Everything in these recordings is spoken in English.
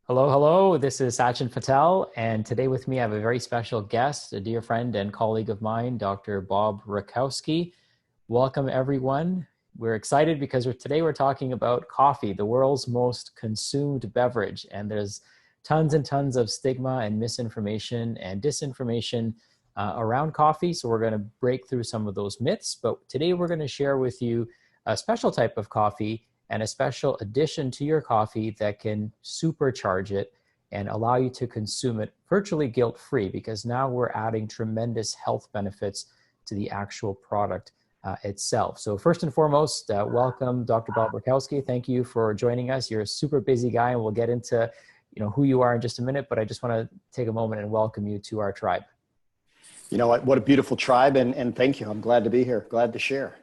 Hello, hello. This is Sachin Patel, and today with me I have a very special guest, a dear friend and colleague of mine, Dr. Bob Rakowski. Welcome, everyone. We're excited because today we're talking about coffee, the world's most consumed beverage, and there's tons and tons of stigma and misinformation and disinformation around coffee. So we're going to break through some of those myths, but today we're going to share with you a special type of coffee and a special addition to your coffee that can supercharge it and allow you to consume it virtually guilt-free, because now we're adding tremendous health benefits to the actual product itself. So first and foremost, welcome, Dr. Bob Rakowski. Thank you for joining us. You're a super busy guy, and we'll get into who you are in just a minute, but I just want to take a moment and welcome you to our tribe. You know what a beautiful tribe, and thank you. I'm glad to be here, glad to share.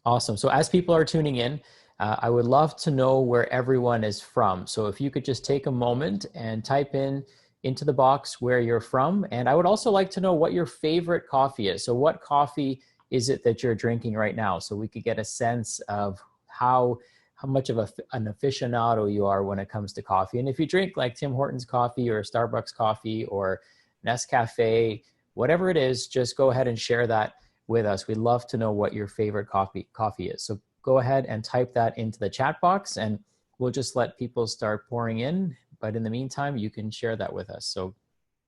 Awesome. So as people are tuning in, I would love to know where everyone is from. So if you could just take a moment and type into the box where you're from. And I would also like to know what your favorite coffee is. So what coffee is it that you're drinking right now? So we could get a sense of how much of an aficionado you are when it comes to coffee. And if you drink like Tim Hortons coffee or Starbucks coffee or Nescafe, whatever it is, just go ahead and share that with us. We'd love to know what your favorite coffee is. So go ahead and type that into the chat box, and we'll just let people start pouring in. But in the meantime, you can share that with us. So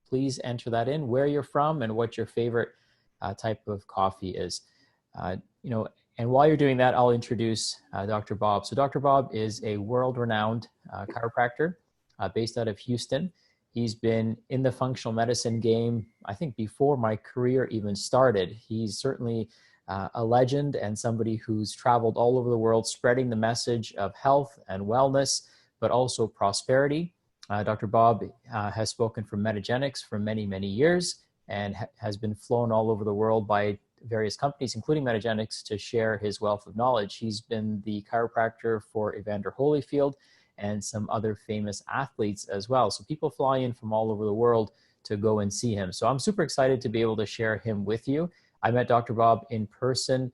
please enter that in, where you're from and what your favorite type of coffee is. And while you're doing that, I'll introduce Dr. Bob. So Dr. Bob is a world-renowned chiropractor based out of Houston. He's been in the functional medicine game, I think, before my career even started. He's certainly a legend and somebody who's traveled all over the world spreading the message of health and wellness, but also prosperity. Dr. Bob has spoken for Metagenics for many, many years and has been flown all over the world by various companies, including Metagenics, to share his wealth of knowledge. He's been the chiropractor for Evander Holyfield and some other famous athletes as well. So people fly in from all over the world to go and see him. So I'm super excited to be able to share him with you. I met Dr. Bob in person,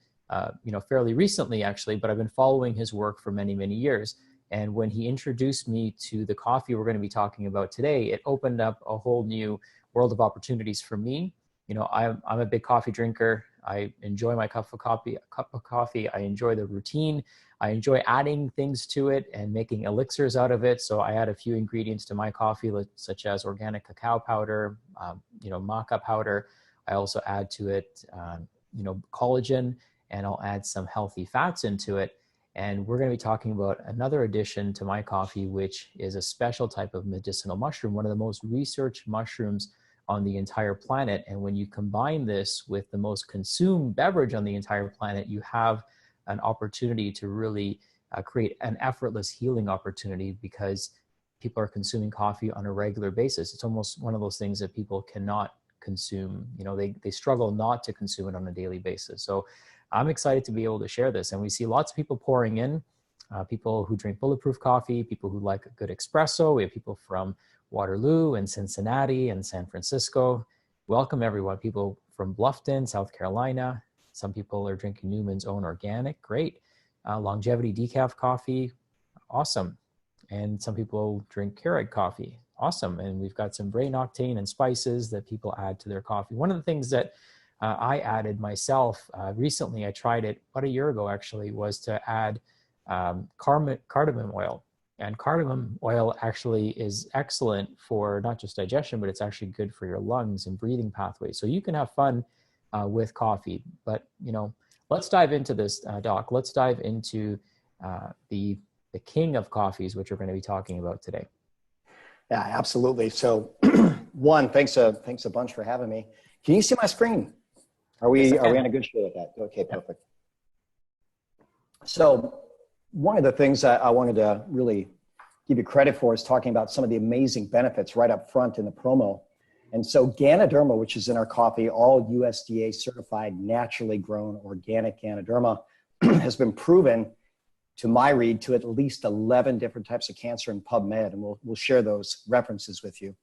fairly recently actually, but I've been following his work for many, many years. And when he introduced me to the coffee we're going to be talking about today, it opened up a whole new world of opportunities for me. I'm a big coffee drinker. I enjoy my cup of coffee. I enjoy the routine. I enjoy adding things to it and making elixirs out of it. So I add a few ingredients to my coffee, such as organic cacao powder, maca powder. I also add to it, collagen, and I'll add some healthy fats into it. And we're going to be talking about another addition to my coffee, which is a special type of medicinal mushroom, one of the most researched mushrooms on the entire planet. And when you combine this with the most consumed beverage on the entire planet, you have an opportunity to really create an effortless healing opportunity, because people are consuming coffee on a regular basis. It's almost one of those things that people cannot consume. They struggle not to consume it on a daily basis. So I'm excited to be able to share this. And we see lots of people pouring in, people who drink bulletproof coffee, people who like a good espresso. We have people from Waterloo and Cincinnati and San Francisco. Welcome everyone. People from Bluffton, South Carolina. Some people are drinking Newman's Own Organic. Great. Longevity decaf coffee. Awesome. And some people drink Keurig coffee. Awesome. And we've got some brain octane and spices that people add to their coffee. One of the things that I added myself recently, I tried it about a year ago actually, was to add cardamom oil. And cardamom oil actually is excellent for not just digestion, but it's actually good for your lungs and breathing pathways. So you can have fun with coffee. But, let's dive into this, Doc. Let's dive into the king of coffees, which we're going to be talking about today. Yeah, absolutely. So one, thanks a bunch for having me. Can you see my screen? Are we on a good show with that? Okay, perfect. So one of the things I wanted to really give you credit for is talking about some of the amazing benefits right up front in the promo. And so Ganoderma, which is in our coffee, all USDA certified, naturally grown, organic Ganoderma, has been proven, to my read, to at least 11 different types of cancer in PubMed, and we'll share those references with you.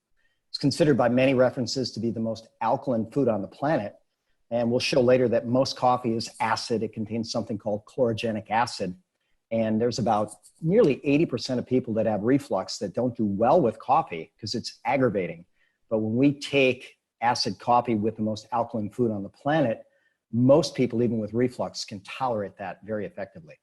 It's considered by many references to be the most alkaline food on the planet, and we'll show later that most coffee is acid. It contains something called chlorogenic acid, And there's about nearly 80% of people that have reflux that don't do well with coffee because it's aggravating. But when we take acid coffee with the most alkaline food on the planet, most people, even with reflux, can tolerate that very effectively.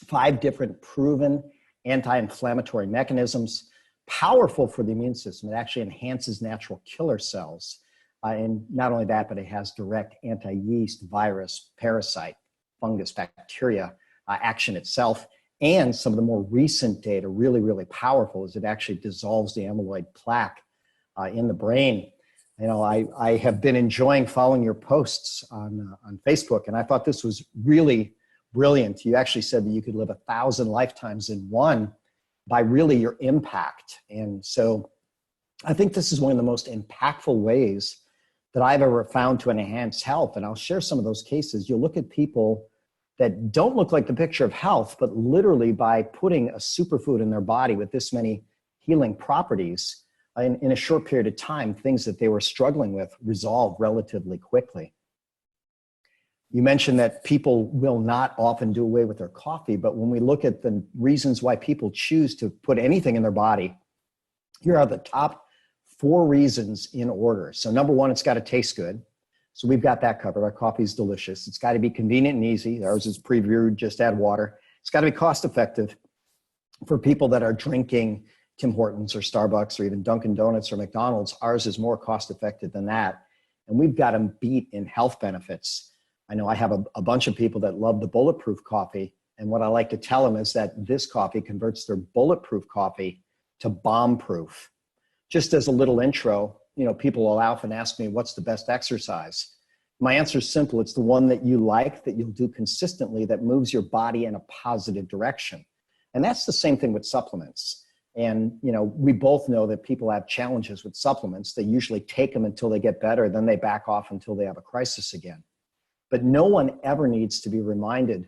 5 different proven anti-inflammatory mechanisms, powerful for the immune system. It actually enhances natural killer cells. And not only that, but it has direct anti-yeast, virus, parasite, fungus, bacteria action itself. And some of the more recent data, really, really powerful, is it actually dissolves the amyloid plaque in the brain. You know, I have been enjoying following your posts on Facebook, and I thought this was really brilliant. You actually said that you could live 1,000 lifetimes in one by really your impact. And so I think this is one of the most impactful ways that I've ever found to enhance health. And I'll share some of those cases. You'll look at people that don't look like the picture of health, but literally by putting a superfood in their body with this many healing properties, in a short period of time, things that they were struggling with resolve relatively quickly. You mentioned that people will not often do away with their coffee, but when we look at the reasons why people choose to put anything in their body, here are the top 4 reasons in order. So number 1, it's got to taste good. So we've got that covered. Our coffee is delicious. It's got to be convenient and easy. Ours is pre-brewed, just add water. It's got to be cost effective for people that are drinking Tim Hortons or Starbucks or even Dunkin' Donuts or McDonald's. Ours is more cost effective than that. And we've got them beat in health benefits. I know I have a bunch of people that love the bulletproof coffee. And what I like to tell them is that this coffee converts their bulletproof coffee to bomb-proof. Just as a little intro, you know, people will often ask me, what's the best exercise? My answer is simple. It's the one that you like, that you'll do consistently, that moves your body in a positive direction. And that's the same thing with supplements. And, you know, we both know that people have challenges with supplements. They usually take them until they get better, then they back off until they have a crisis again. But no one ever needs to be reminded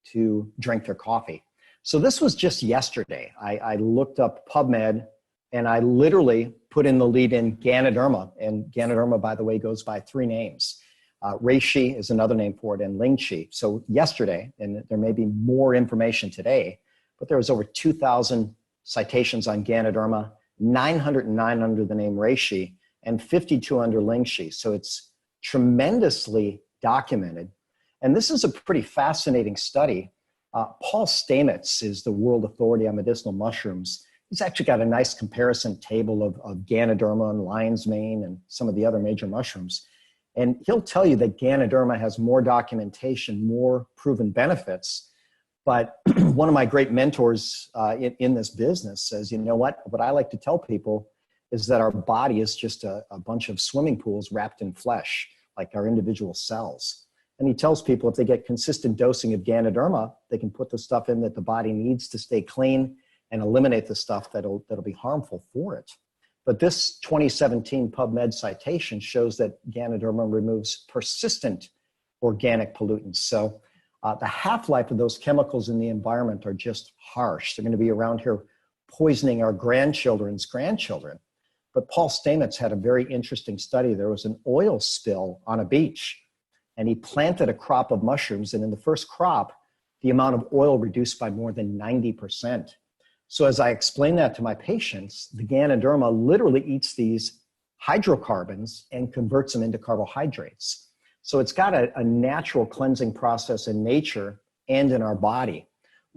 to drink their coffee. So this was just yesterday. I looked up PubMed and I literally put in the lead in Ganoderma. And Ganoderma, by the way, goes by 3 names. Reishi is another name for it, and Lingqi. So yesterday, and there may be more information today, but there was over 2,000 citations on Ganoderma, 909 under the name Reishi, and 52 under Lingqi. So it's tremendously documented. And this is a pretty fascinating study. Paul Stamets is the world authority on medicinal mushrooms. He's actually got a nice comparison table of Ganoderma and lion's mane and some of the other major mushrooms. And he'll tell you that Ganoderma has more documentation, more proven benefits. But one of my great mentors in this business says, you know what I like to tell people is that our body is just a bunch of swimming pools wrapped in flesh, like our individual cells. And he tells people if they get consistent dosing of Ganoderma, they can put the stuff in that the body needs to stay clean and eliminate the stuff that'll be harmful for it. But this 2017 PubMed citation shows that Ganoderma removes persistent organic pollutants. So the half-life of those chemicals in the environment are just harsh. They're going to be around here poisoning our grandchildren's grandchildren. But Paul Stamets had a very interesting study. There was an oil spill on a beach, and he planted a crop of mushrooms. And in the first crop, the amount of oil reduced by more than 90%. So as I explain that to my patients, the Ganoderma literally eats these hydrocarbons and converts them into carbohydrates. So it's got a natural cleansing process in nature and in our body.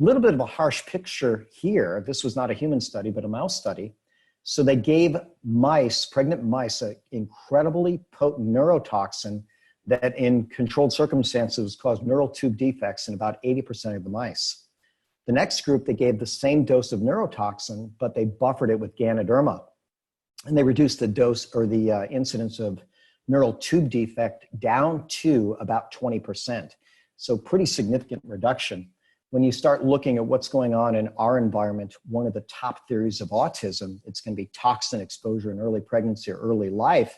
A little bit of a harsh picture here. This was not a human study, but a mouse study. So they gave mice, pregnant mice, an incredibly potent neurotoxin that in controlled circumstances caused neural tube defects in about 80% of the mice. The next group, they gave the same dose of neurotoxin, but they buffered it with Ganoderma. And they reduced the dose or the incidence of neural tube defect down to about 20%. So pretty significant reduction. When you start looking at what's going on in our environment, one of the top theories of autism, it's going to be toxin exposure in early pregnancy or early life.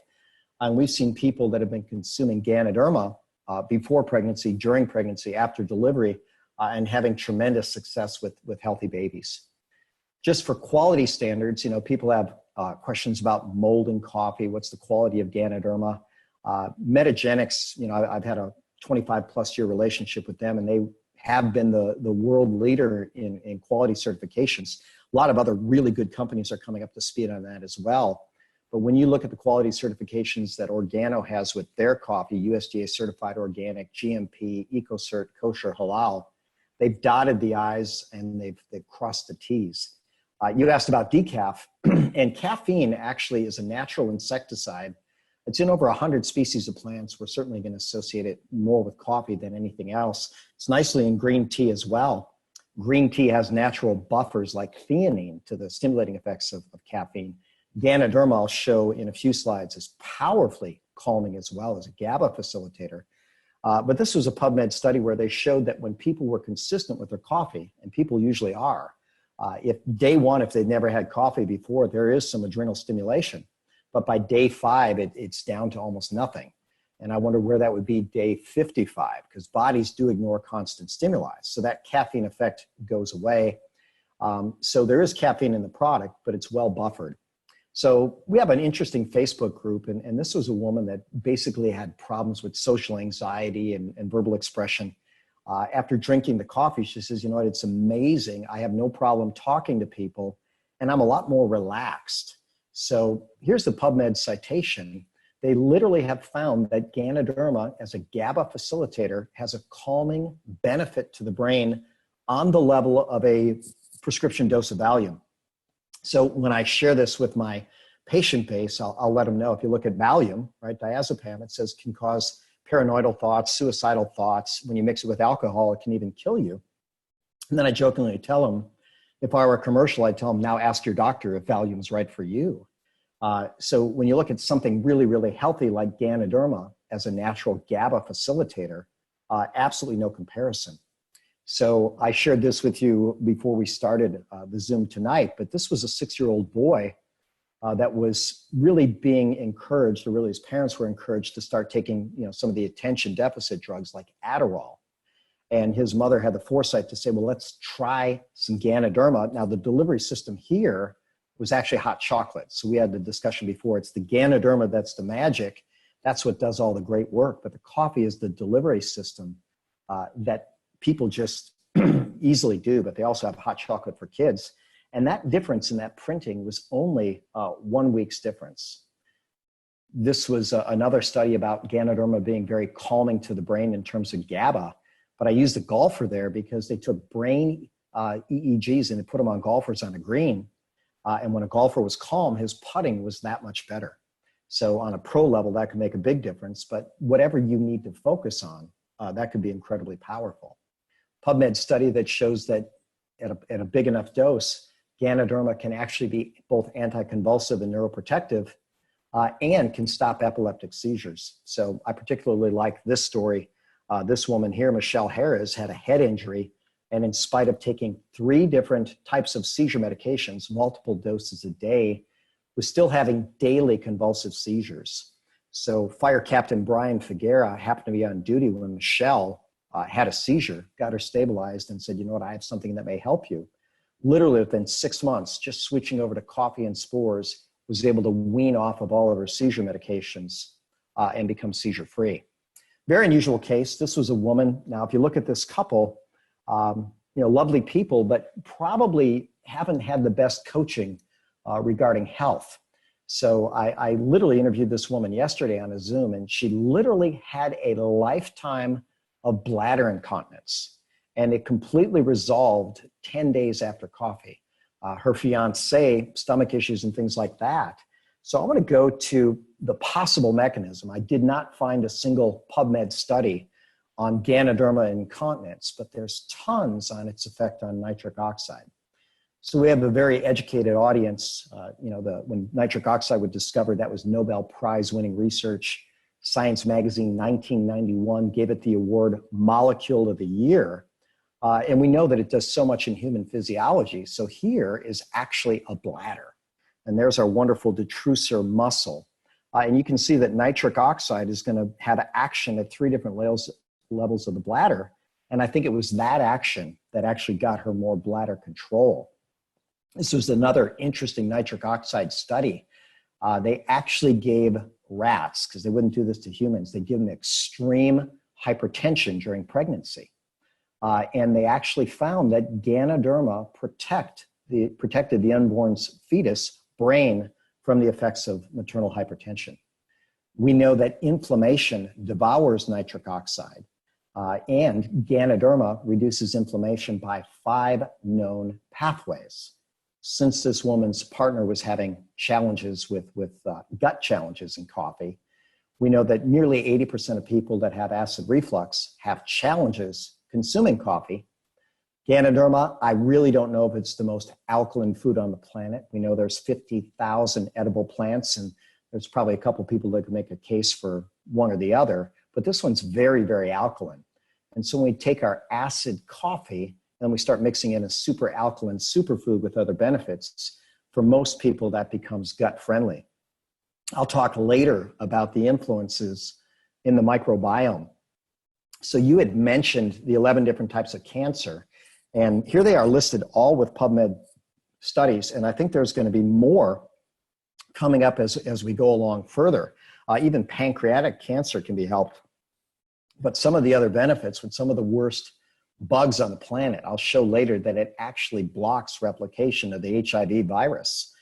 And we've seen people that have been consuming Ganoderma before pregnancy, during pregnancy, after delivery, and having tremendous success with healthy babies. Just for quality standards, you know, people have questions about mold in coffee. What's the quality of Ganoderma? Metagenics, you know, I've had a 25 plus year relationship with them, and they have been the world leader in quality certifications. A lot of other really good companies are coming up to speed on that as well. But when you look at the quality certifications that Organo has with their coffee, USDA certified organic, GMP, EcoCert, kosher, halal, they've dotted the I's and they've crossed the T's. You asked about decaf, and caffeine actually is a natural insecticide. It's in over 100 species of plants. We're certainly going to associate it more with coffee than anything else. It's nicely in green tea as well. Green tea has natural buffers like theanine to the stimulating effects of caffeine. Ganoderma, I'll show in a few slides, is powerfully calming as well as a GABA facilitator. But this was a PubMed study where they showed that when people were consistent with their coffee, and people usually are, if day one, if they'd never had coffee before, there is some adrenal stimulation. But by day 5, it's down to almost nothing. And I wonder where that would be day 55, because bodies do ignore constant stimuli. So that caffeine effect goes away. So there is caffeine in the product, but it's well buffered. So we have an interesting Facebook group, and this was a woman that basically had problems with social anxiety and verbal expression. After drinking the coffee, she says, you know what, it's amazing. I have no problem talking to people, and I'm a lot more relaxed. So here's the PubMed citation. They literally have found that Ganoderma, as a GABA facilitator, has a calming benefit to the brain on the level of a prescription dose of Valium. So when I share this with my patient base, I'll let them know. If you look at Valium, right, diazepam, it says can cause paranoidal thoughts, suicidal thoughts. When you mix it with alcohol, it can even kill you. And then I jokingly tell them, if I were a commercial, I'd tell them, now ask your doctor if Valium's right for you. So when you look at something really, really healthy like Ganoderma as a natural GABA facilitator, absolutely no comparison. So I shared this with you before we started the Zoom tonight, but this was a 6-year-old boy that was really being encouraged, or really his parents were encouraged to start taking, some of the attention deficit drugs like Adderall. And his mother had the foresight to say, well, let's try some Ganoderma. Now the delivery system here was actually hot chocolate. So we had the discussion before, it's the Ganoderma that's the magic. That's what does all the great work. But the coffee is the delivery system that people just easily do, but they also have hot chocolate for kids. And that difference in that printing was only 1 week's difference. This was another study about Ganoderma being very calming to the brain in terms of GABA. But I used a golfer there because they took brain EEGs and they put them on golfers on a green. And when a golfer was calm, his putting was that much better. So on a pro level, that could make a big difference. But whatever you need to focus on, that could be incredibly powerful. PubMed study that shows that at a big enough dose, Ganoderma can actually be both anticonvulsive and neuroprotective, and can stop epileptic seizures. So I particularly like this story. This woman here, Michelle Harris, had a head injury, and in spite of taking 3 different types of seizure medications, multiple doses a day, was still having daily convulsive seizures. So Fire Captain Brian Figuera happened to be on duty when Michelle had a seizure, got her stabilized, and said, you know what, I have something that may help you. Literally within 6 months, just switching over to coffee and Spores, was able to wean off of all of her seizure medications and become seizure-free. Very unusual case. This was a woman. Now, if you look at this couple, lovely people, but probably haven't had the best coaching regarding health. So I literally interviewed this woman yesterday on a Zoom, and she literally had a lifetime of bladder incontinence, and it completely resolved 10 days after coffee. Her fiance, stomach issues and things like that. So I want to go to the possible mechanism. I did not find a single PubMed study on Ganoderma incontinence, but there's tons on its effect on nitric oxide. So we have a very educated audience. When nitric oxide was discovered, that was Nobel Prize winning research. Science Magazine 1991 gave it the award Molecule of the Year. And we know that it does so much in human physiology. So here is actually a bladder. And there's our wonderful detrusor muscle. And you can see that nitric oxide is going to have action at 3 different levels of the bladder. And I think it was that action that actually got her more bladder control. This was another interesting nitric oxide study. They actually gave rats, because they wouldn't do this to humans, they give them extreme hypertension during pregnancy. And they actually found that Ganoderma protected the unborn's fetus brain from the effects of maternal hypertension. We know that inflammation devours nitric oxide, and Ganoderma reduces inflammation by 5 known pathways. Since this woman's partner was having challenges with gut challenges in coffee, we know that nearly 80% of people that have acid reflux have challenges consuming coffee. Ganoderma, I really don't know if it's the most alkaline food on the planet. We know there's 50,000 edible plants, and there's probably a couple people that could make a case for one or the other, but this one's very, very alkaline. And so when we take our acid coffee and we start mixing in a super alkaline superfood with other benefits, for most people that becomes gut friendly. I'll talk later about the influences in the microbiome. So you had mentioned the 11 different types of cancer, and here they are listed all with PubMed studies, and I think there's going to be more coming up as we go along further. Even pancreatic cancer can be helped. But some of the other benefits with some of the worst bugs on the planet, I'll show later that it actually blocks replication of the HIV virus.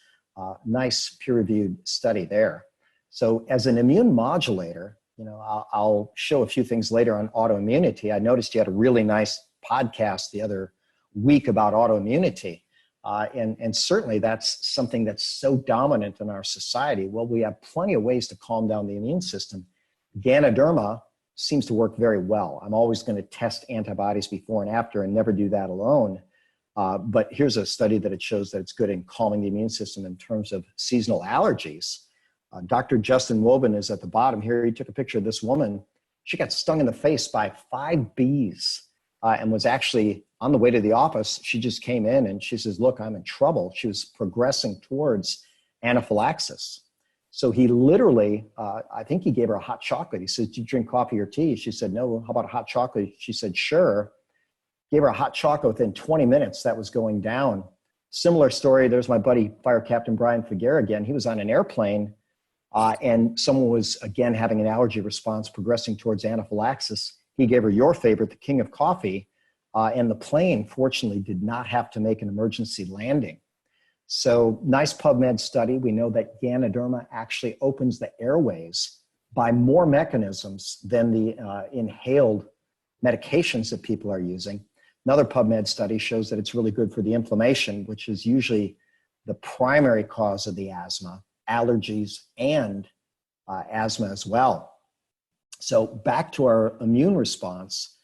Nice peer-reviewed study there. So as an immune modulator, I'll show a few things later on autoimmunity. I noticed you had a really nice podcast the other week about autoimmunity. And certainly that's something that's so dominant in our society. Well, we have plenty of ways to calm down the immune system. Ganoderma seems to work very well. I'm always going to test antibodies before and after and never do that alone. But here's a study that it shows that it's good in calming the immune system in terms of seasonal allergies. Dr. Justin Woben is at the bottom here. He took a picture of this woman. She got stung in the face by 5 bees and was actually on the way to the office. She just came in and she says, look, I'm in trouble. She was progressing towards anaphylaxis. So he literally, I think he gave her a hot chocolate. He says, do you drink coffee or tea? She said, no. How about a hot chocolate? She said, sure. Gave her a hot chocolate. Within 20 minutes, that was going down. Similar story. There's my buddy, Fire Captain Brian Figuera again. He was on an airplane and someone was, again, having an allergy response, progressing towards anaphylaxis. He gave her your favorite, the king of coffee. And the plane, fortunately, did not have to make an emergency landing. So nice PubMed study. We know that Ganoderma actually opens the airways by more mechanisms than the inhaled medications that people are using. Another PubMed study shows that it's really good for the inflammation, which is usually the primary cause of the asthma, allergies, and asthma as well. So back to our immune response.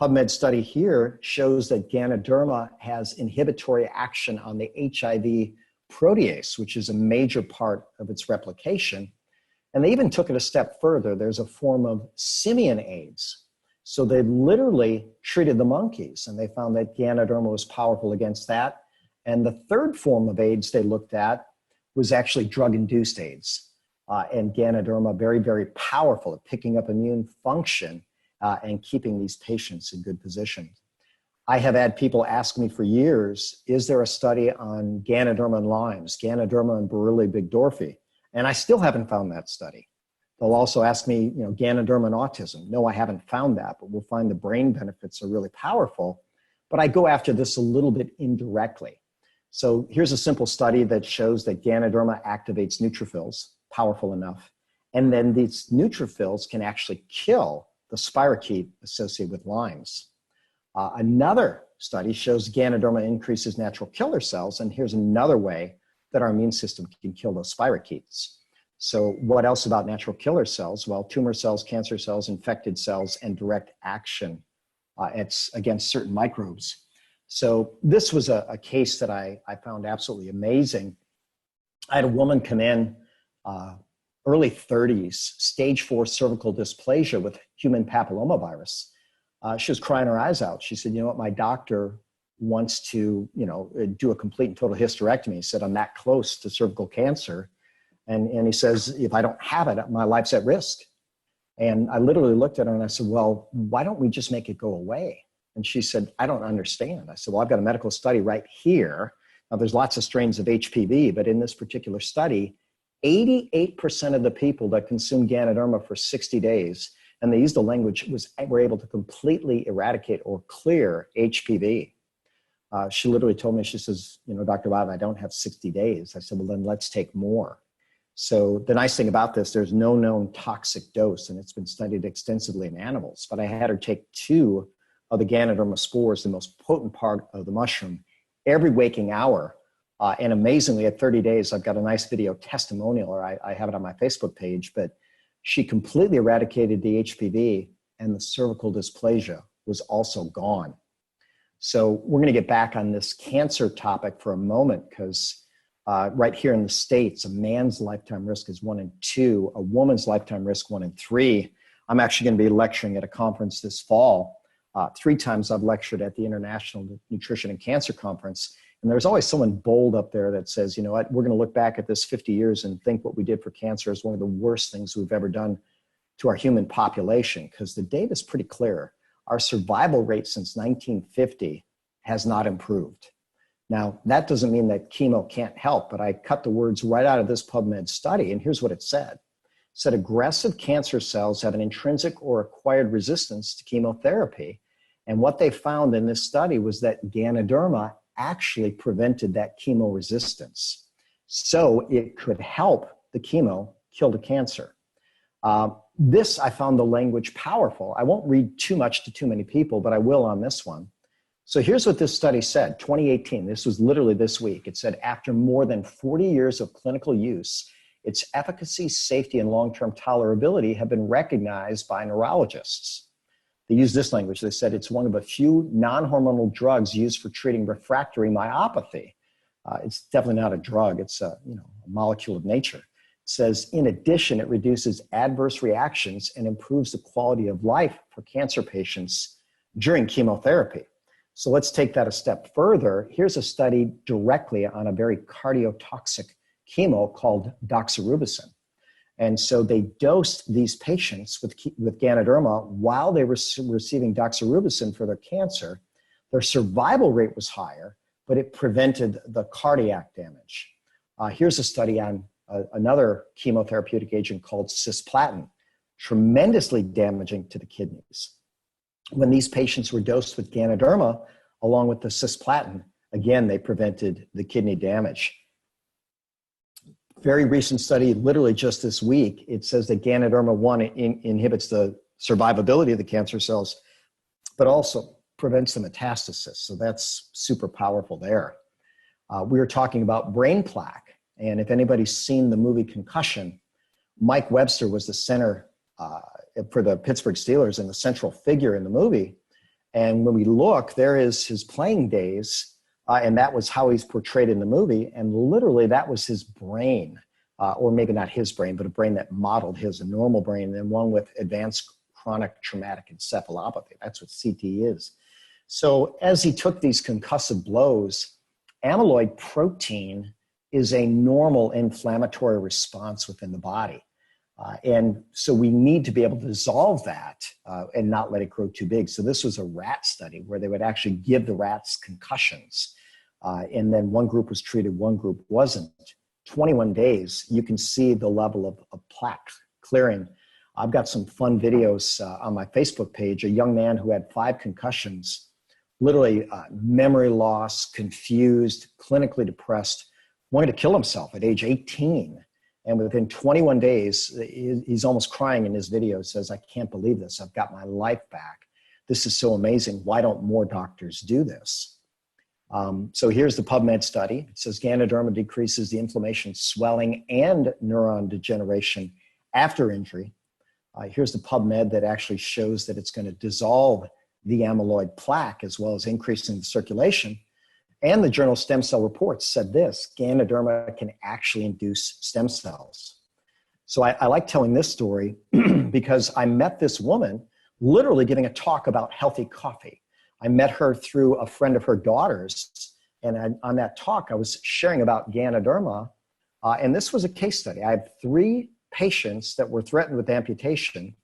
PubMed study here shows that Ganoderma has inhibitory action on the HIV protease, which is a major part of its replication. And they even took it a step further. There's a form of simian AIDS. So they literally treated the monkeys, and they found that Ganoderma was powerful against that. And the third form of AIDS they looked at was actually drug-induced AIDS. And Ganoderma, very, very powerful at picking up immune function and keeping these patients in good position. I have had people ask me for years, is there a study on Ganoderma and Lyme's, Ganoderma and Borrelia burgdorferi? And I still haven't found that study. They'll also ask me, Ganoderma and autism. No, I haven't found that, but we'll find the brain benefits are really powerful. But I go after this a little bit indirectly. So here's a simple study that shows that Ganoderma activates neutrophils, powerful enough. And then these neutrophils can actually kill the spirochete associated with Lyme's. Another study shows Ganoderma increases natural killer cells, and here's another way that our immune system can kill those spirochetes. So what else about natural killer cells? Well, tumor cells, cancer cells, infected cells, and direct action against certain microbes. So this was a case that I found absolutely amazing. I had a woman come in, early 30s, stage 4 cervical dysplasia with human papillomavirus. She was crying her eyes out. She said, you know what, my doctor wants to, do a complete and total hysterectomy. He said, I'm that close to cervical cancer. And he says, if I don't have it, my life's at risk. And I literally looked at her and I said, well, why don't we just make it go away? And she said, I don't understand. I said, well, I've got a medical study right here. Now, there's lots of strains of HPV, but in this particular study, 88% of the people that consume Ganoderma for 60 days, And they used the language, we're able to completely eradicate or clear HPV. She literally told me, she says, Dr. Bob, I don't have 60 days. I said, well, then let's take more. So the nice thing about this, there's no known toxic dose, and it's been studied extensively in animals. But I had her take 2 of the Ganoderma spores, the most potent part of the mushroom, every waking hour. And amazingly, at 30 days, I've got a nice video testimonial, or I have it on my Facebook page, but she completely eradicated the HPV, and the cervical dysplasia was also gone. So we're going to get back on this cancer topic for a moment, because right here in the States, a man's lifetime risk is 1 in 2, a woman's lifetime risk 1 in 3. I'm actually going to be lecturing at a conference this fall. 3 times I've lectured at the International Nutrition and Cancer Conference. And there's always someone bold up there that says, you know what, we're going to look back at this 50 years and think what we did for cancer is one of the worst things we've ever done to our human population, because the data is pretty clear. Our survival rate since 1950 has not improved. Now, that doesn't mean that chemo can't help, but I cut the words right out of this PubMed study, and here's what it said. It said aggressive cancer cells have an intrinsic or acquired resistance to chemotherapy. And what they found in this study was that Ganoderma actually prevented that chemo resistance. So it could help the chemo kill the cancer. This, I found the language powerful. I won't read too much to too many people, but I will on this one. So here's what this study said, 2018. This was literally this week. It said, after more than 40 years of clinical use, its efficacy, safety, and long-term tolerability have been recognized by neurologists. They used this language. They said it's one of a few non-hormonal drugs used for treating refractory myopathy. It's definitely not a drug. It's a molecule of nature. It says, in addition, it reduces adverse reactions and improves the quality of life for cancer patients during chemotherapy. So let's take that a step further. Here's a study directly on a very cardiotoxic chemo called doxorubicin. And so they dosed these patients with Ganoderma while they were receiving doxorubicin for their cancer. Their survival rate was higher, but it prevented the cardiac damage. Here's a study on another chemotherapeutic agent called cisplatin, tremendously damaging to the kidneys. When these patients were dosed with Ganoderma, along with the cisplatin, again, they prevented the kidney damage. Very recent study, literally just this week, it says that Ganoderma 1 inhibits the survivability of the cancer cells, but also prevents the metastasis. So that's super powerful there. We were talking about brain plaque. And if anybody's seen the movie Concussion, Mike Webster was the center for the Pittsburgh Steelers and the central figure in the movie. And when we look, there is his playing days. And that was how he's portrayed in the movie. And literally that was his brain, or maybe not his brain, but a brain that modeled his, a normal brain, and then one with advanced chronic traumatic encephalopathy. That's what CT is. So as he took these concussive blows, amyloid protein is a normal inflammatory response within the body. And so we need to be able to dissolve that and not let it grow too big. So this was a rat study where they would actually give the rats concussions. And then one group was treated, one group wasn't. 21 days, you can see the level of plaque clearing. I've got some fun videos on my Facebook page. A young man who had 5 concussions, literally memory loss, confused, clinically depressed, wanted to kill himself at age 18. And within 21 days, he's almost crying in his video, says, I can't believe this. I've got my life back. This is so amazing. Why don't more doctors do this? So here's the PubMed study. It says Ganoderma decreases the inflammation, swelling, and neuron degeneration after injury. Here's the PubMed that actually shows that it's going to dissolve the amyloid plaque as well as increasing the circulation. And the journal Stem Cell Reports said this, Ganoderma can actually induce stem cells. So I like telling this story because I met this woman literally giving a talk about healthy coffee. I met her through a friend of her daughter's, and on that talk, I was sharing about Ganoderma, and this was a case study. I had 3 patients that were threatened with amputation,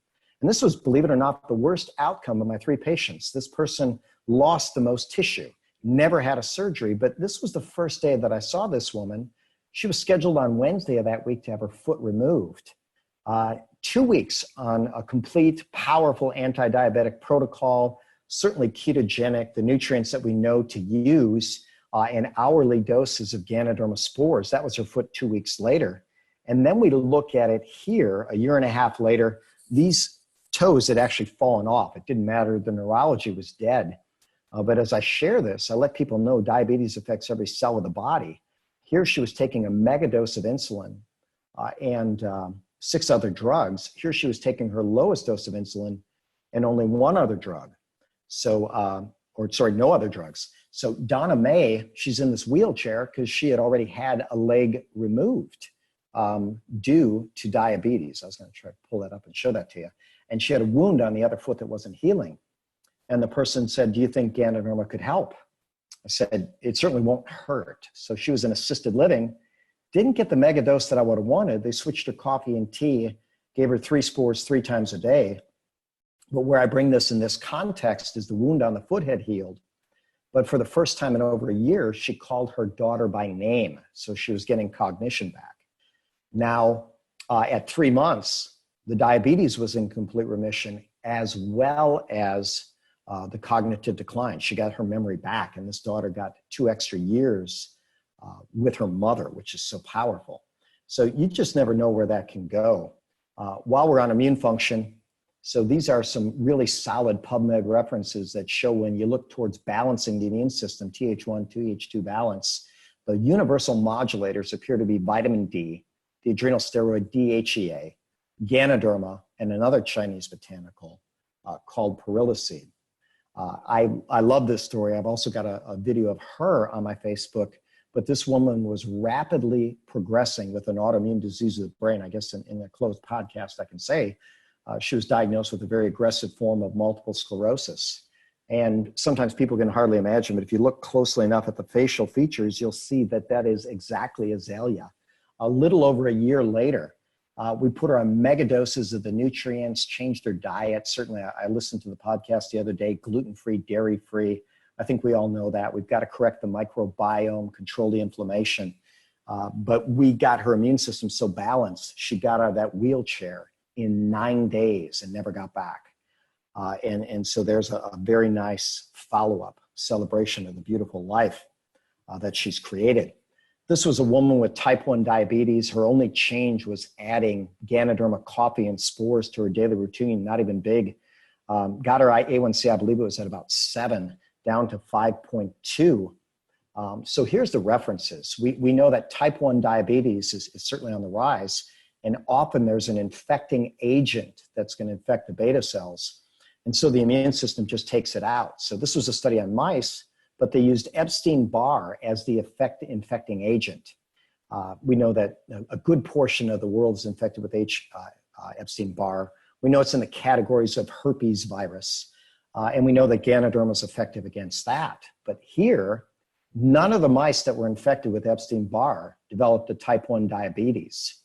and this was, believe it or not, the worst outcome of my 3 patients. This person lost the most tissue. Never had a surgery, but this was the first day that I saw this woman. She was scheduled on Wednesday of that week to have her foot removed. 2 weeks on a complete, powerful anti-diabetic protocol, certainly ketogenic, the nutrients that we know to use, and hourly doses of Ganoderma spores. That was her foot 2 weeks later. And then we look at it here, a year and a half later, these toes had actually fallen off. It didn't matter, the neurology was dead. But as I share this, I let people know diabetes affects every cell of the body. Here she was taking a mega dose of insulin and 6 other drugs. Here she was taking her lowest dose of insulin and only 1 other drug. So, no other drugs. So Donna May, she's in this wheelchair because she had already had a leg removed due to diabetes. I was going to try to pull that up and show that to you. And she had a wound on the other foot that wasn't healing. And the person said, do you think Ganoderma could help? I said, it certainly won't hurt. So she was in assisted living, didn't get the mega dose that I would have wanted. They switched her coffee and tea, gave her 3 spores 3 times a day. But where I bring this in this context is the wound on the foot had healed. But for the first time in over a year, she called her daughter by name. So she was getting cognition back. Now, at 3 months, the diabetes was in complete remission, as well as the cognitive decline. She got her memory back, and this daughter got 2 extra years with her mother, which is so powerful. So you just never know where that can go. While we're on immune function, so these are some really solid PubMed references that show when you look towards balancing the immune system, Th1, Th2 balance, the universal modulators appear to be vitamin D, the adrenal steroid DHEA, Ganoderma, and another Chinese botanical called perillacid. I love this story. I've also got a video of her on my Facebook, but this woman was rapidly progressing with an autoimmune disease of the brain. I guess in a closed podcast, I can say she was diagnosed with a very aggressive form of multiple sclerosis. And sometimes people can hardly imagine, but if you look closely enough at the facial features, you'll see that that is exactly Azalea. A little over a year later, we put her on mega doses of the nutrients, changed her diet. Certainly, I listened to the podcast the other day, gluten-free, dairy-free. I think we all know that. We've got to correct the microbiome, control the inflammation. But we got her immune system so balanced, she got out of that wheelchair in 9 days and never got back. And so there's a very nice follow-up celebration of the beautiful life that she's created. This was a woman with type 1 diabetes. Her only change was adding Ganoderma coffee and spores to her daily routine, not even big. Got her A1C, I believe it was at about 7, down to 5.2. So here's the references. We know that type 1 diabetes is certainly on the rise, and often there's an infecting agent that's going to infect the beta cells. And so the immune system just takes it out. So this was a study on mice, but they used Epstein-Barr as the infecting agent. We know that a good portion of the world is infected with Epstein-Barr. We know it's in the categories of herpes virus. And we know that Ganoderma is effective against that. But here, none of the mice that were infected with Epstein-Barr developed a type 1 diabetes.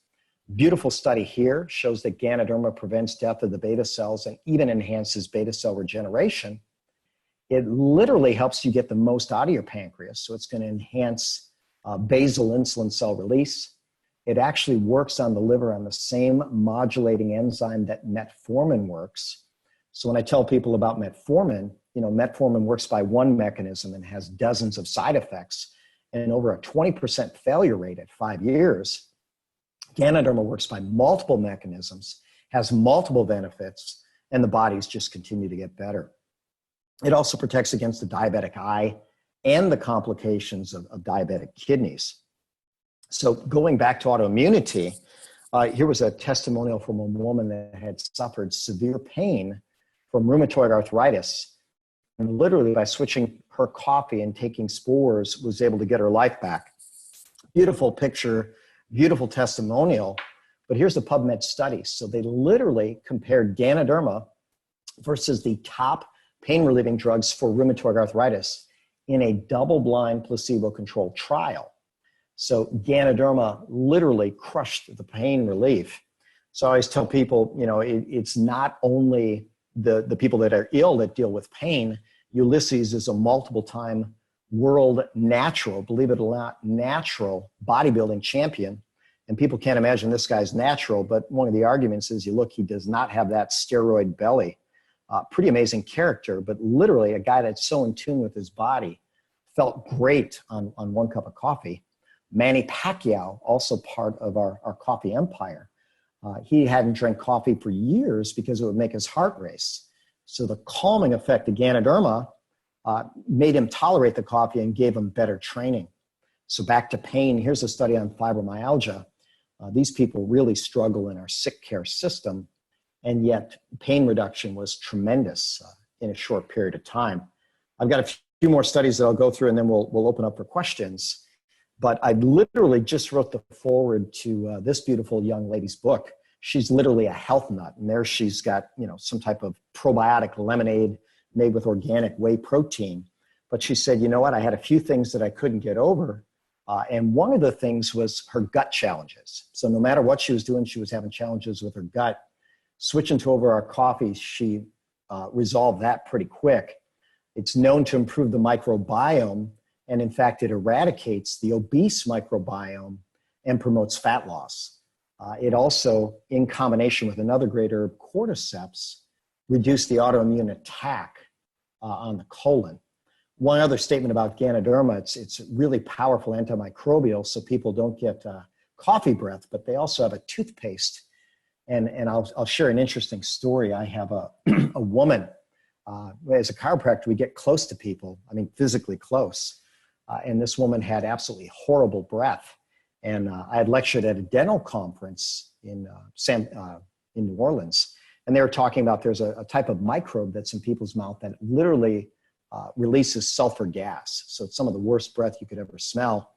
Beautiful study here shows that Ganoderma prevents death of the beta cells and even enhances beta cell regeneration. It literally helps you get the most out of your pancreas. So it's going to enhance basal insulin cell release. It actually works on the liver on the same modulating enzyme that metformin works. So when I tell people about metformin, metformin works by one mechanism and has dozens of side effects and over a 20% failure rate at 5 years. Ganoderma works by multiple mechanisms, has multiple benefits, and the bodies just continue to get better. It also protects against the diabetic eye and the complications of diabetic kidneys. So going back to autoimmunity, here was a testimonial from a woman that had suffered severe pain from rheumatoid arthritis. And literally by switching her coffee and taking spores was able to get her life back. Beautiful picture, beautiful testimonial. But here's the PubMed study. So they literally compared Ganoderma versus the top pain-relieving drugs for rheumatoid arthritis in a double-blind placebo-controlled trial. So Ganoderma literally crushed the pain relief. So I always tell people, it's not only the people that are ill that deal with pain. Ulysses is a multiple-time world natural, believe it or not, natural bodybuilding champion. And people can't imagine this guy's natural, but one of the arguments is, you look, he does not have that steroid belly. Pretty amazing character, but literally a guy that's so in tune with his body, felt great on 1 cup of coffee. Manny Pacquiao, also part of our coffee empire. He hadn't drank coffee for years because it would make his heart race. So the calming effect of Ganoderma made him tolerate the coffee and gave him better training. So back to pain, here's a study on fibromyalgia. These people really struggle in our sick care system, and yet pain reduction was tremendous in a short period of time. I've got a few more studies that I'll go through, and then we'll open up for questions. But I literally just wrote the foreword to this beautiful young lady's book. She's literally a health nut, and there she's got, you know, some type of probiotic lemonade made with organic whey protein. But she said, you know what, I had a few things that I couldn't get over. And one of the things was her gut challenges. So no matter what she was doing, she was having challenges with her gut. Switching to over our coffee, she resolved that pretty quick. It's known to improve the microbiome, and in fact, it eradicates the obese microbiome and promotes fat loss. It also, in combination with another great herb, cordyceps, reduced the autoimmune attack on the colon. One other statement about Ganoderma, it's really powerful antimicrobial, so people don't get coffee breath, but they also have a toothpaste. And I'll share an interesting story. I have a woman, as a chiropractor, we get close to people, I mean, physically close. And this woman had absolutely horrible breath. And I had lectured at a dental conference in New Orleans. And they were talking about there's a type of microbe that's in people's mouth that literally releases sulfur gas. So it's some of the worst breath you could ever smell.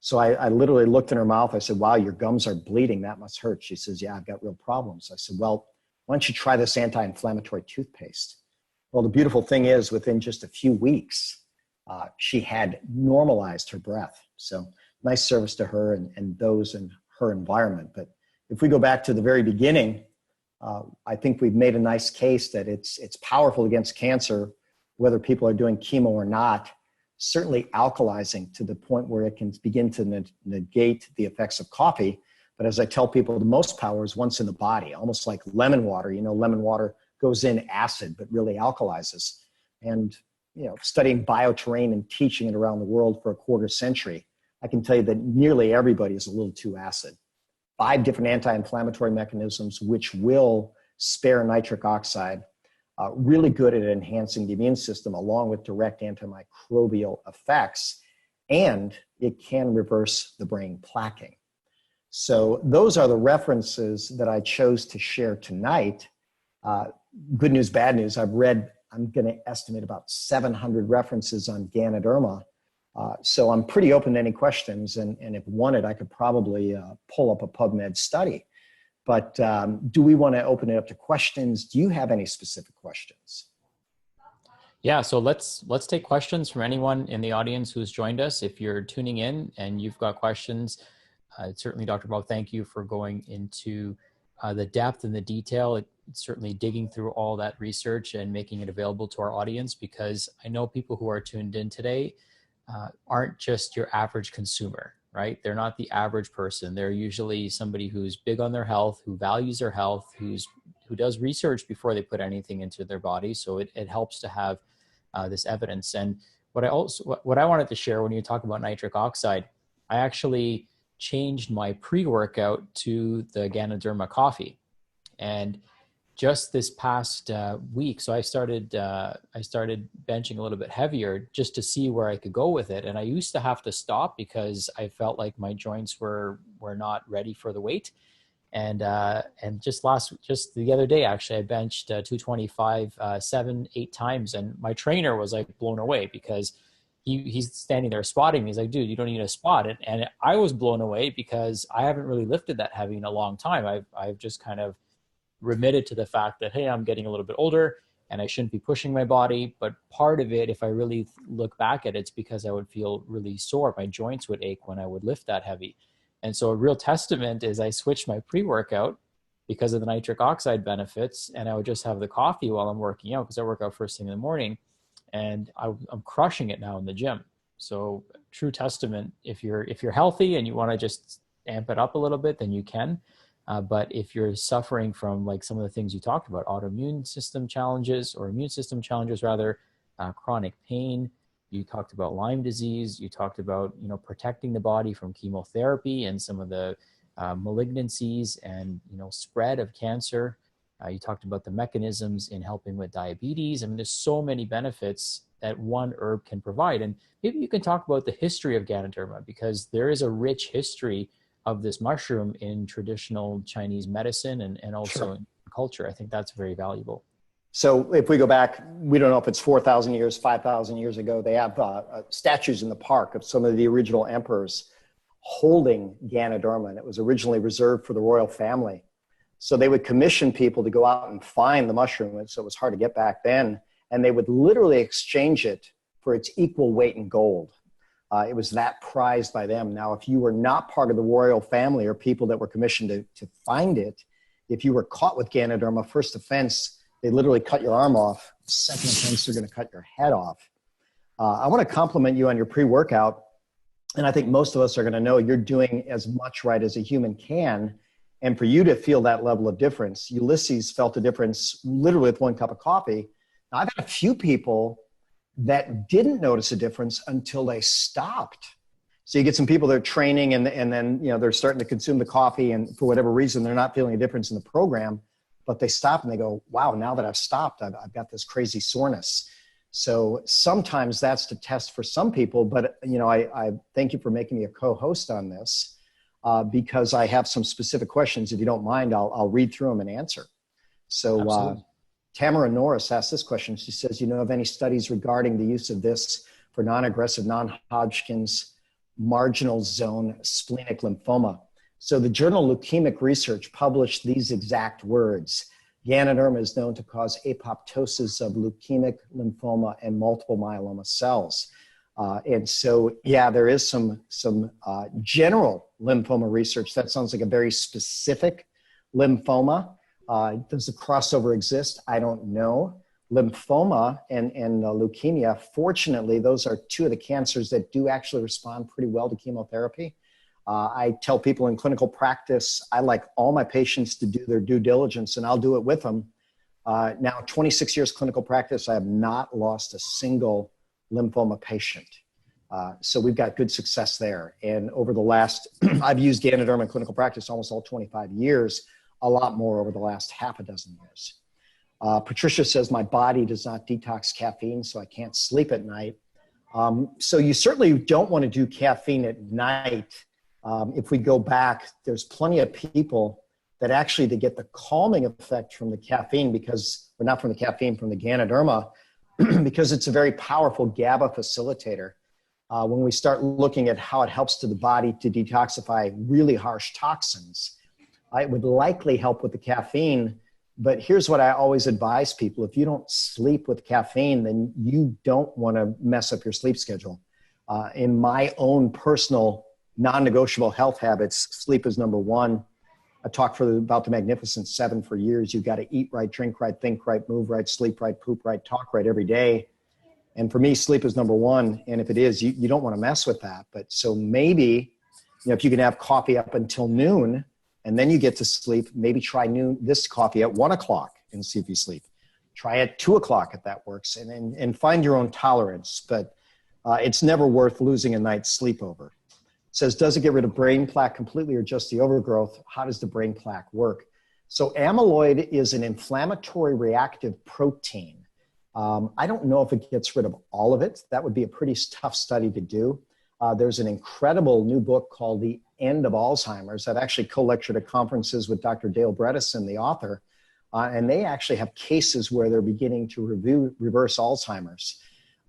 So I literally looked in her mouth. I said, wow, your gums are bleeding. That must hurt. She says, yeah, I've got real problems. I said, well, why don't you try this anti-inflammatory toothpaste? Well, the beautiful thing is within just a few weeks, she had normalized her breath. So nice service to her and those in her environment. But if we go back to the very beginning, I think we've made a nice case that it's powerful against cancer, whether people are doing chemo or not, certainly alkalizing to the point where it can begin to negate the effects of coffee. But as I tell people, the most power is once in the body, almost like lemon water. You know, lemon water goes in acid, but really alkalizes. And, you know, studying bioterrain and teaching it around the world for a quarter century, I can tell you that nearly everybody is a little too acid. 5 different anti-inflammatory mechanisms, which will spare nitric oxide, really good at enhancing the immune system along with direct antimicrobial effects, and it can reverse the brain plaquing. So those are the references that I chose to share tonight. Good news, bad news. I'm going to estimate about 700 references on Ganoderma. So I'm pretty open to any questions, and if wanted, I could probably pull up a PubMed study. But do we want to open it up to questions? Do you have any specific questions? Yeah, so let's take questions from anyone in the audience who's joined us. If you're tuning in and you've got questions, certainly, Dr. Bob, thank you for going into the depth and the detail. It's certainly digging through all that research and making it available to our audience, because I know people who are tuned in today aren't just your average consumer, right? They're not the average person. They're usually somebody who's big on their health, who values their health, who does research before they put anything into their body. So it helps to have this evidence. And what I wanted to share when you talk about nitric oxide, I actually changed my pre-workout to the Ganoderma coffee. And just this past week, so I started benching a little bit heavier just to see where I could go with it. And I used to have to stop because I felt like my joints were not ready for the weight. And just the other day, actually, I benched 225 7-8 times, and my trainer was like blown away because he's standing there spotting me. He's like, dude, you don't need to spot it. And I was blown away because I haven't really lifted that heavy in a long time. I've just kind of remitted to the fact that, hey, I'm getting a little bit older and I shouldn't be pushing my body. But part of it, if I really look back at it, it's because I would feel really sore. My joints would ache when I would lift that heavy. And so a real testament is I switched my pre-workout because of the nitric oxide benefits, and I would just have the coffee while I'm working out, because I work out first thing in the morning, and I'm crushing it now in the gym. So true testament, if you're healthy and you want to just amp it up a little bit, then you can. But if you're suffering from like some of the things you talked about, autoimmune system challenges or immune system challenges rather, chronic pain, you talked about Lyme disease, you talked about, you know, protecting the body from chemotherapy and some of the malignancies and, you know, spread of cancer. You talked about the mechanisms in helping with diabetes. I mean, there's so many benefits that one herb can provide. And maybe you can talk about the history of Ganoderma, because there is a rich history of this mushroom in traditional Chinese medicine and also in culture. I think that's very valuable. So if we go back, we don't know if it's 4,000 years, 5,000 years ago, they have statues in the park of some of the original emperors holding Ganoderma, and it was originally reserved for the royal family. So they would commission people to go out and find the mushroom, and so it was hard to get back then, and they would literally exchange it for its equal weight in gold. It was that prized by them. Now, if you were not part of the royal family or people that were commissioned to find it, if you were caught with Ganoderma, first offense, they literally cut your arm off. Second offense, they're going to cut your head off. I want to compliment you on your pre-workout. And I think most of us are going to know you're doing as much right as a human can. And for you to feel that level of difference, Ulysses felt a difference literally with 1 cup of coffee. Now, I've had a few people that didn't notice a difference until they stopped. So you get some people that are training and then, you know, they're starting to consume the coffee, and for whatever reason, they're not feeling a difference in the program, but they stop and they go, wow, now that I've stopped, I've got this crazy soreness. So sometimes that's the test for some people, but, you know, I thank you for making me a co-host on this because I have some specific questions. If you don't mind, I'll read through them and answer. So Tamara Norris asked this question. She says, you know of any studies regarding the use of this for non-aggressive, non-Hodgkin's marginal zone splenic lymphoma? So the journal Leukemic Research published these exact words. Ganoderma is known to cause apoptosis of leukemic lymphoma and multiple myeloma cells. And so, yeah, there is some general lymphoma research. That sounds like a very specific lymphoma. Does the crossover exist? I don't know. Lymphoma and leukemia, fortunately, those are two of the cancers that do actually respond pretty well to chemotherapy. I tell people in clinical practice, I like all my patients to do their due diligence, and I'll do it with them. Now, 26 years clinical practice, I have not lost a single lymphoma patient. So we've got good success there. And over the last, I've used Ganoderma in clinical practice almost all 25 years, a lot more over the last half a dozen years. Patricia says, my body does not detox caffeine, so I can't sleep at night. So you certainly don't want to do caffeine at night. If we go back, there's plenty of people that actually to get the calming effect from the caffeine because, or not from the caffeine, from the Ganoderma, because it's a very powerful GABA facilitator. When we start looking at how it helps to the body to detoxify really harsh toxins, it would likely help with the caffeine. But here's what I always advise people. If you don't sleep with caffeine, then you don't want to mess up your sleep schedule. In my own personal non-negotiable health habits, sleep is number one. I talked about the Magnificent Seven for years. You've got to eat right, drink right, think right, move right, sleep right, poop right, talk right every day. And for me, sleep is number one. And if it is, you don't want to mess with that. But so maybe, if you can have coffee up until noon and then you get to sleep, maybe try this coffee at 1 o'clock and see if you sleep. Try at 2 o'clock if that works, and find your own tolerance. But it's never worth losing a night's sleep over. It says, does it get rid of brain plaque completely or just the overgrowth? How does the brain plaque work? So amyloid is an inflammatory reactive protein. I don't know if it gets rid of all of it. That would be a pretty tough study to do. There's an incredible new book called The End of Alzheimer's. I've actually co-lectured at conferences with Dr. Dale Bredesen, the author, and they actually have cases where they're beginning to reverse Alzheimer's.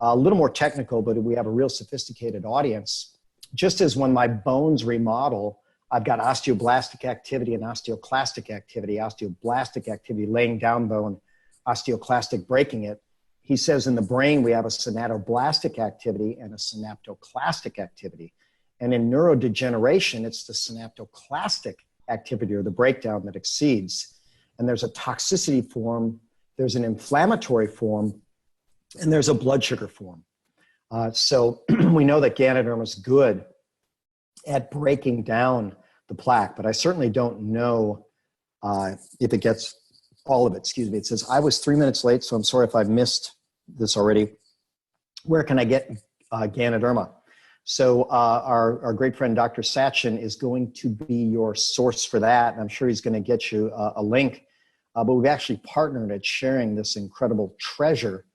A little more technical, but we have a real sophisticated audience. Just as when my bones remodel, I've got osteoblastic activity and osteoclastic activity. Osteoblastic activity, laying down bone, osteoclastic, breaking it. He says in the brain, we have a synaptoblastic activity and a synaptoclastic activity. And in neurodegeneration, it's the synaptoclastic activity or the breakdown that exceeds. And there's a toxicity form, there's an inflammatory form, and there's a blood sugar form. So we know that Ganoderma is good at breaking down the plaque, but I certainly don't know if it gets all of it. Excuse me. It says, I was 3 minutes late, so I'm sorry if I've missed this already. Where can I get Ganoderma? So our great friend, Dr. Sachin, is going to be your source for that. And I'm sure he's going to get you a link. But we've actually partnered at sharing this incredible treasure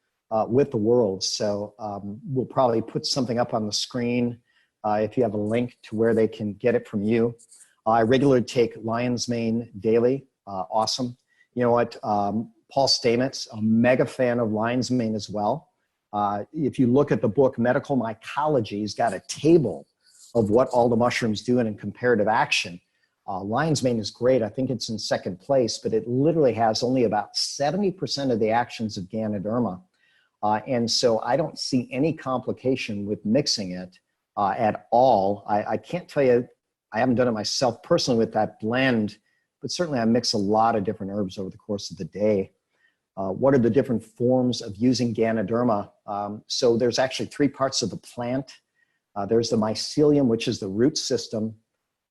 with the world. So we'll probably put something up on the screen if you have a link to where they can get it from you. I regularly take lion's mane daily. Awesome. You know what? Paul Stamets, a mega fan of lion's mane as well. If you look at the book Medical Mycology, he's got a table of what all the mushrooms do in comparative action. Lion's mane is great. I think it's in second place, but it literally has only about 70% of the actions of Ganoderma. And so I don't see any complication with mixing it at all. I can't tell you, I haven't done it myself personally with that blend, but certainly I mix a lot of different herbs over the course of the day. What are the different forms of using Ganoderma? So there's actually 3 parts of the plant. There's the mycelium, which is the root system.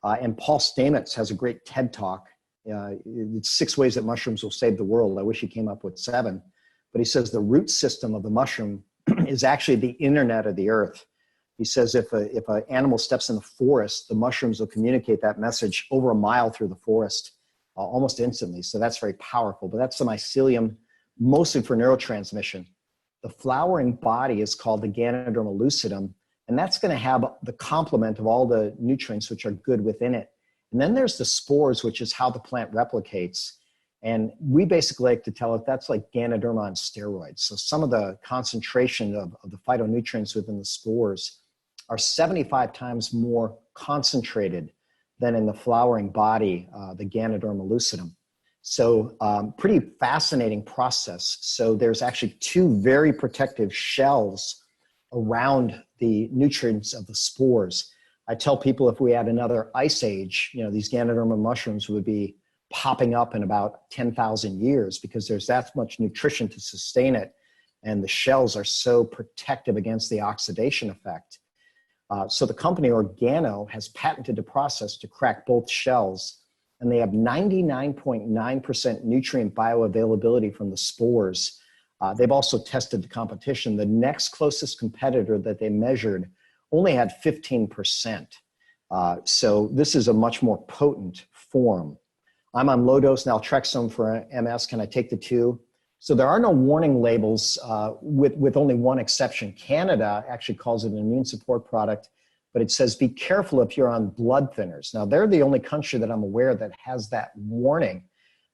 And Paul Stamets has a great TED Talk. It's 6 ways that mushrooms will save the world. I wish he came up with 7. But he says the root system of the mushroom is actually the internet of the earth. He says if an animal steps in the forest, the mushrooms will communicate that message over a mile through the forest almost instantly. So that's very powerful. But that's the mycelium, mostly for neurotransmission. The flowering body is called the Ganoderma lucidum, and that's going to have the complement of all the nutrients which are good within it. And then there's the spores, which is how the plant replicates. And we basically like to tell it that's like Ganoderma on steroids. So some of the concentration of the phytonutrients within the spores are 75 times more concentrated than in the flowering body, the Ganoderma lucidum. So pretty fascinating process. So there's actually 2 very protective shells around the nutrients of the spores. I tell people if we had another ice age, you know, these Ganoderma mushrooms would be popping up in about 10,000 years because there's that much nutrition to sustain it. And the shells are so protective against the oxidation effect. So the company Organo has patented a process to crack both shells, and they have 99.9% nutrient bioavailability from the spores. They've also tested the competition. The next closest competitor that they measured only had 15%. So this is a much more potent form. I'm on low dose naltrexone for MS. Can I take the 2? So there are no warning labels with only one exception. Canada actually calls it an immune support product, but it says be careful if you're on blood thinners. Now they're the only country that I'm aware that has that warning.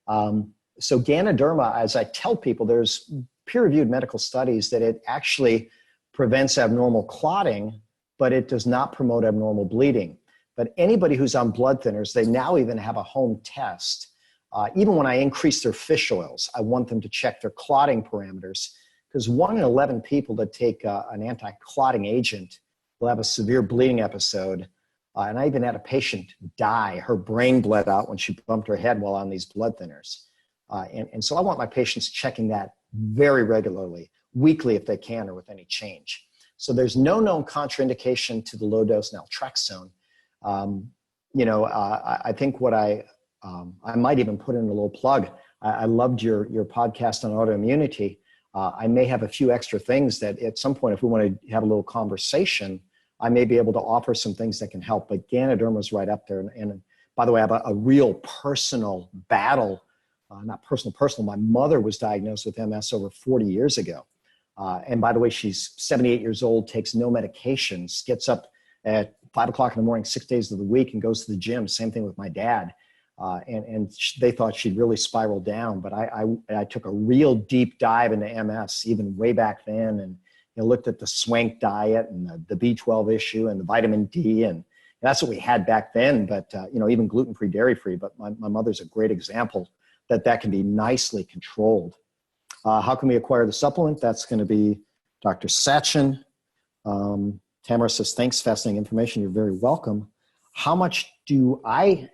So Ganoderma, as I tell people, there's peer-reviewed medical studies that it actually prevents abnormal clotting, but it does not promote abnormal bleeding. But anybody who's on blood thinners, they now even have a home test. Even when I increase their fish oils, I want them to check their clotting parameters because 1 in 11 people that take an anti-clotting agent will have a severe bleeding episode. And I even had a patient die. Her brain bled out when she bumped her head while on these blood thinners. And so I want my patients checking that very regularly, weekly if they can, or with any change. So there's no known contraindication to the low-dose naltrexone. I think what I might even put in a little plug. I loved your podcast on autoimmunity. I may have a few extra things that at some point, if we want to have a little conversation, I may be able to offer some things that can help. But Ganoderma is right up there. And by the way, I have a real personal battle, not personal. My mother was diagnosed with MS over 40 years ago. And by the way, she's 78 years old, takes no medications, gets up at 5 o'clock in the morning, 6 days of the week, and goes to the gym. Same thing with my dad. And they thought she'd really spiral down, but I took a real deep dive into MS even way back then, and looked at the swank diet and the B12 issue and the vitamin D, and that's what we had back then. But even gluten-free, dairy-free. But my mother's a great example that can be nicely controlled. How can we acquire the supplement? That's going to be Dr. Sachin. Tamara says, thanks, fascinating information. You're very welcome. How much do I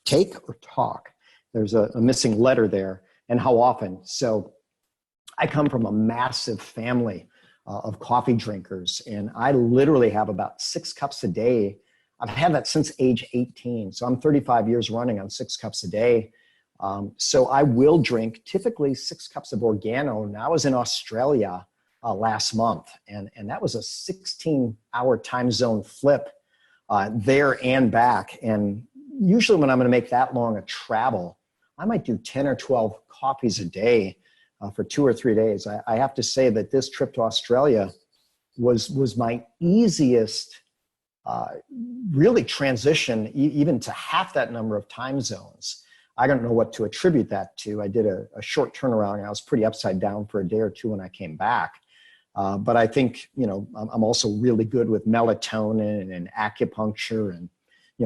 take or talk? There's a missing letter there. And how often? So I come from a massive family of coffee drinkers, and I literally have about 6 cups a day. I've had that since age 18. So I'm 35 years running on 6 cups a day. So I will drink typically 6 cups of Organo. And I was in Australia last month, and that was a 16-hour time zone flip there and back. And usually when I'm going to make that long a travel, I might do 10 or 12 coffees a day for 2 or 3 days. I have to say that this trip to Australia was my easiest really transition even to half that number of time zones. I don't know what to attribute that to. I did a short turnaround and I was pretty upside down for a day or two when I came back. But I think, I'm also really good with melatonin and acupuncture and,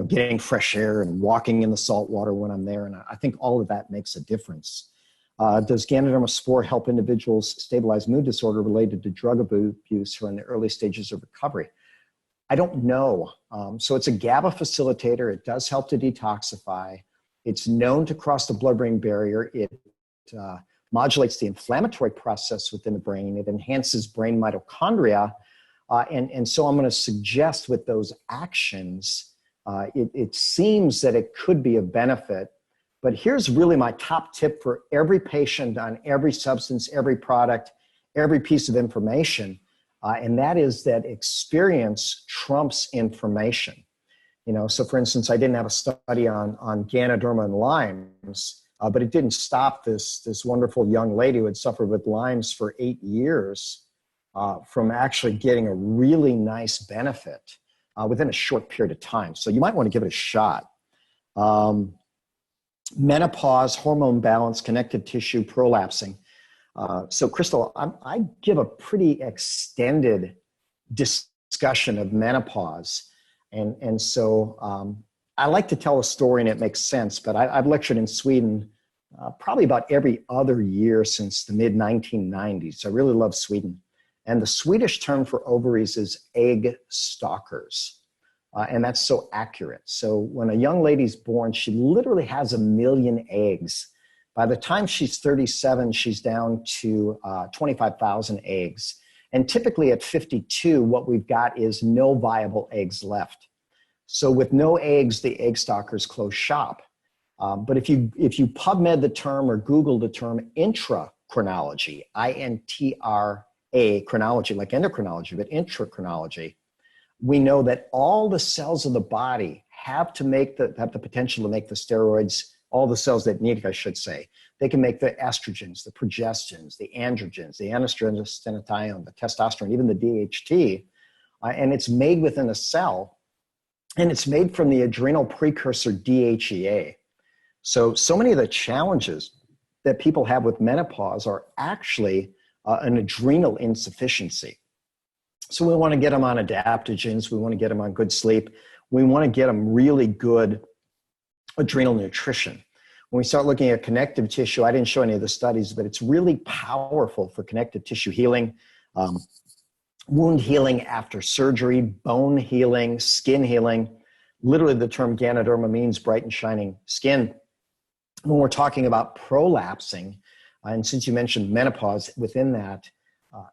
getting fresh air and walking in the salt water when I'm there. And I think all of that makes a difference. Does Ganoderma spore help individuals stabilize mood disorder related to drug abuse who are in the early stages of recovery? I don't know. So it's a GABA facilitator. It does help to detoxify. It's known to cross the blood-brain barrier. It modulates the inflammatory process within the brain. It enhances brain mitochondria. And so I'm going to suggest with those actions, it seems that it could be of benefit. But here's really my top tip for every patient on every substance, every product, every piece of information. And that is that experience trumps information. So for instance, I didn't have a study on Ganoderma and Lyme's, but it didn't stop this wonderful young lady who had suffered with Lyme's for 8 years from actually getting a really nice benefit within a short period of time. So you might want to give it a shot. Menopause, hormone balance, connective tissue prolapsing. So Crystal, I give a pretty extended discussion of menopause. And so I like to tell a story and it makes sense, but I've lectured in Sweden probably about every other year since the mid-1990s. I really love Sweden. And the Swedish term for ovaries is egg stalkers. And that's so accurate. So when a young lady's born, she literally has 1 million eggs. By the time she's 37, she's down to 25,000 eggs. And typically at 52, what we've got is no viable eggs left. So with no eggs, the egg stalkers close shop. But if you PubMed the term or Google the term intrachronology, I-N-T-R-A, chronology, like endocrinology, but intrachronology, we know that all the cells of the body have the potential to make the steroids, all the cells that need it, I should say. They can make the estrogens, the progestins, the androgens, the anastrozole, the testosterone, even the DHT, and it's made within a cell, and it's made from the adrenal precursor DHEA. So many of the challenges that people have with menopause are actually an adrenal insufficiency. So we want to get them on adaptogens. We want to get them on good sleep. We want to get them really good adrenal nutrition. When we start looking at connective tissue, I didn't show any of the studies, but it's really powerful for connective tissue healing, wound healing after surgery, bone healing, skin healing. Literally the term Ganoderma means bright and shining skin. When we're talking about prolapsing, and since you mentioned menopause within that,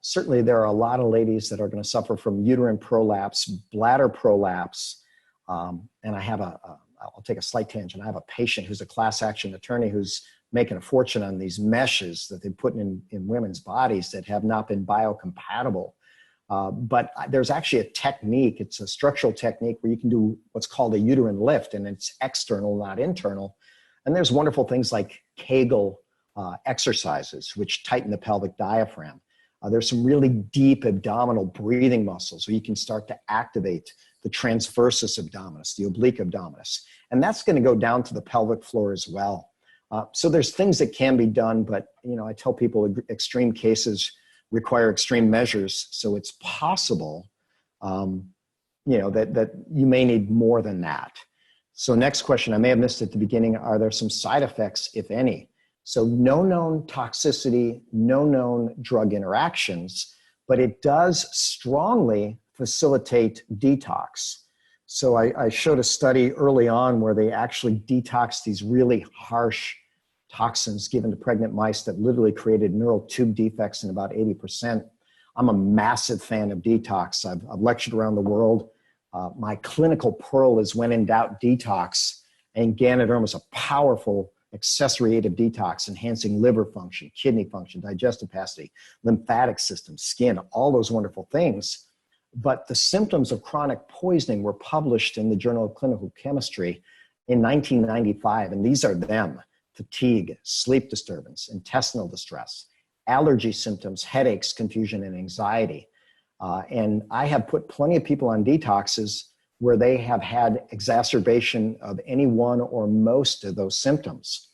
certainly there are a lot of ladies that are going to suffer from uterine prolapse, bladder prolapse, and I'll take a slight tangent. I have a patient who's a class action attorney who's making a fortune on these meshes that they put in women's bodies that have not been biocompatible. But there's actually a technique, it's a structural technique where you can do what's called a uterine lift, and it's external, not internal. And there's wonderful things like Kegel exercises, which tighten the pelvic diaphragm. There's some really deep abdominal breathing muscles where you can start to activate the transversus abdominis, the oblique abdominis. And that's going to go down to the pelvic floor as well. So there's things that can be done, but I tell people extreme cases require extreme measures. So it's possible, that you may need more than that. So next question, I may have missed at the beginning. Are there some side effects, if any? So no known toxicity, no known drug interactions, but it does strongly facilitate detox. So I showed a study early on where they actually detoxed these really harsh toxins given to pregnant mice that literally created neural tube defects in about 80%. I'm a massive fan of detox. I've lectured around the world. My clinical pearl is When in Doubt Detox, and Ganoderma is a powerful accessory-aided detox, enhancing liver function, kidney function, digestive capacity, lymphatic system, skin, all those wonderful things. But the symptoms of chronic poisoning were published in the Journal of Clinical Chemistry in 1995, and these are them: fatigue, sleep disturbance, intestinal distress, allergy symptoms, headaches, confusion, and anxiety. And I have put plenty of people on detoxes where they have had exacerbation of any one or most of those symptoms.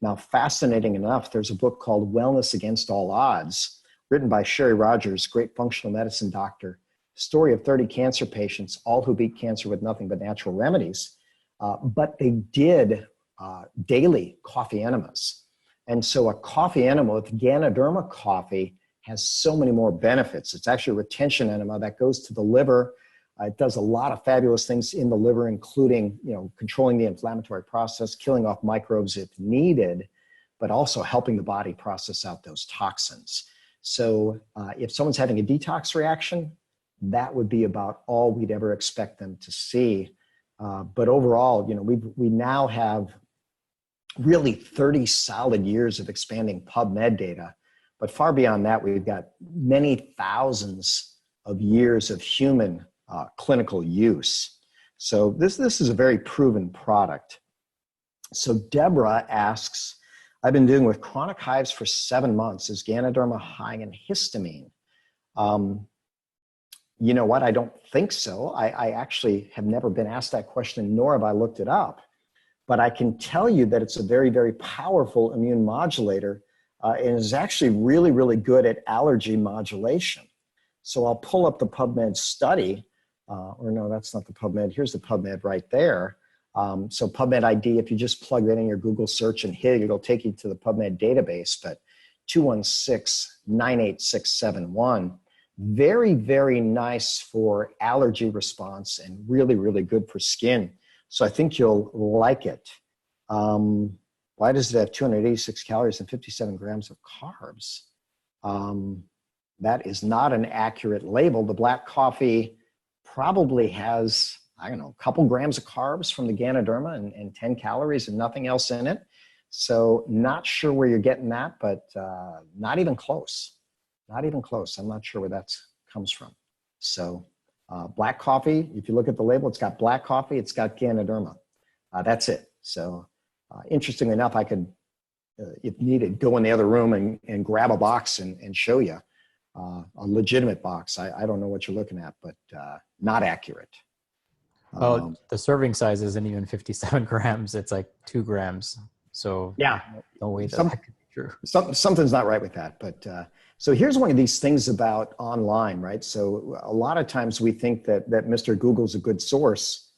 Now, fascinating enough, there's a book called Wellness Against All Odds, written by Sherry Rogers, great functional medicine doctor, story of 30 cancer patients, all who beat cancer with nothing but natural remedies. But they did daily coffee enemas. And so a coffee enema with Ganoderma coffee has so many more benefits. It's actually a retention enema that goes to the liver. It does a lot of fabulous things in the liver, including, controlling the inflammatory process, killing off microbes if needed, but also helping the body process out those toxins. So if someone's having a detox reaction, that would be about all we'd ever expect them to see. But overall, we now have really 30 solid years of expanding PubMed data. But far beyond that, we've got many thousands of years of human clinical use. So this is a very proven product. So Deborah asks, I've been dealing with chronic hives for 7 months. Is Ganoderma high in histamine? You know what? I don't think so. I actually have never been asked that question, nor have I looked it up. But I can tell you that it's a very, very powerful immune modulator and is actually really, really good at allergy modulation. So I'll pull up the PubMed study, or no, that's not the PubMed. Here's the PubMed right there. So PubMed ID, if you just plug that in your Google search and hit it, it'll take you to the PubMed database, but 216-98671. Very, very nice for allergy response and really, really good for skin. So I think you'll like it. Why does it have 286 calories and 57 grams of carbs? That is not an accurate label. The black coffee probably has, I don't know, a couple grams of carbs from the Ganoderma and 10 calories and nothing else in it. So not sure where you're getting that, but not even close. Not even close. I'm not sure where that comes from. So black coffee, if you look at the label, it's got black coffee, it's got Ganoderma. That's it. So interestingly enough, I could, if needed, go in the other room and grab a box and show you a legitimate box. I don't know what you're looking at, but not accurate. Well, the serving size isn't even 57 grams. It's like 2 grams. So yeah, no way that could be true. Something's not right with that. But so here's one of these things about online, right? So a lot of times we think that Mr. Google's a good source.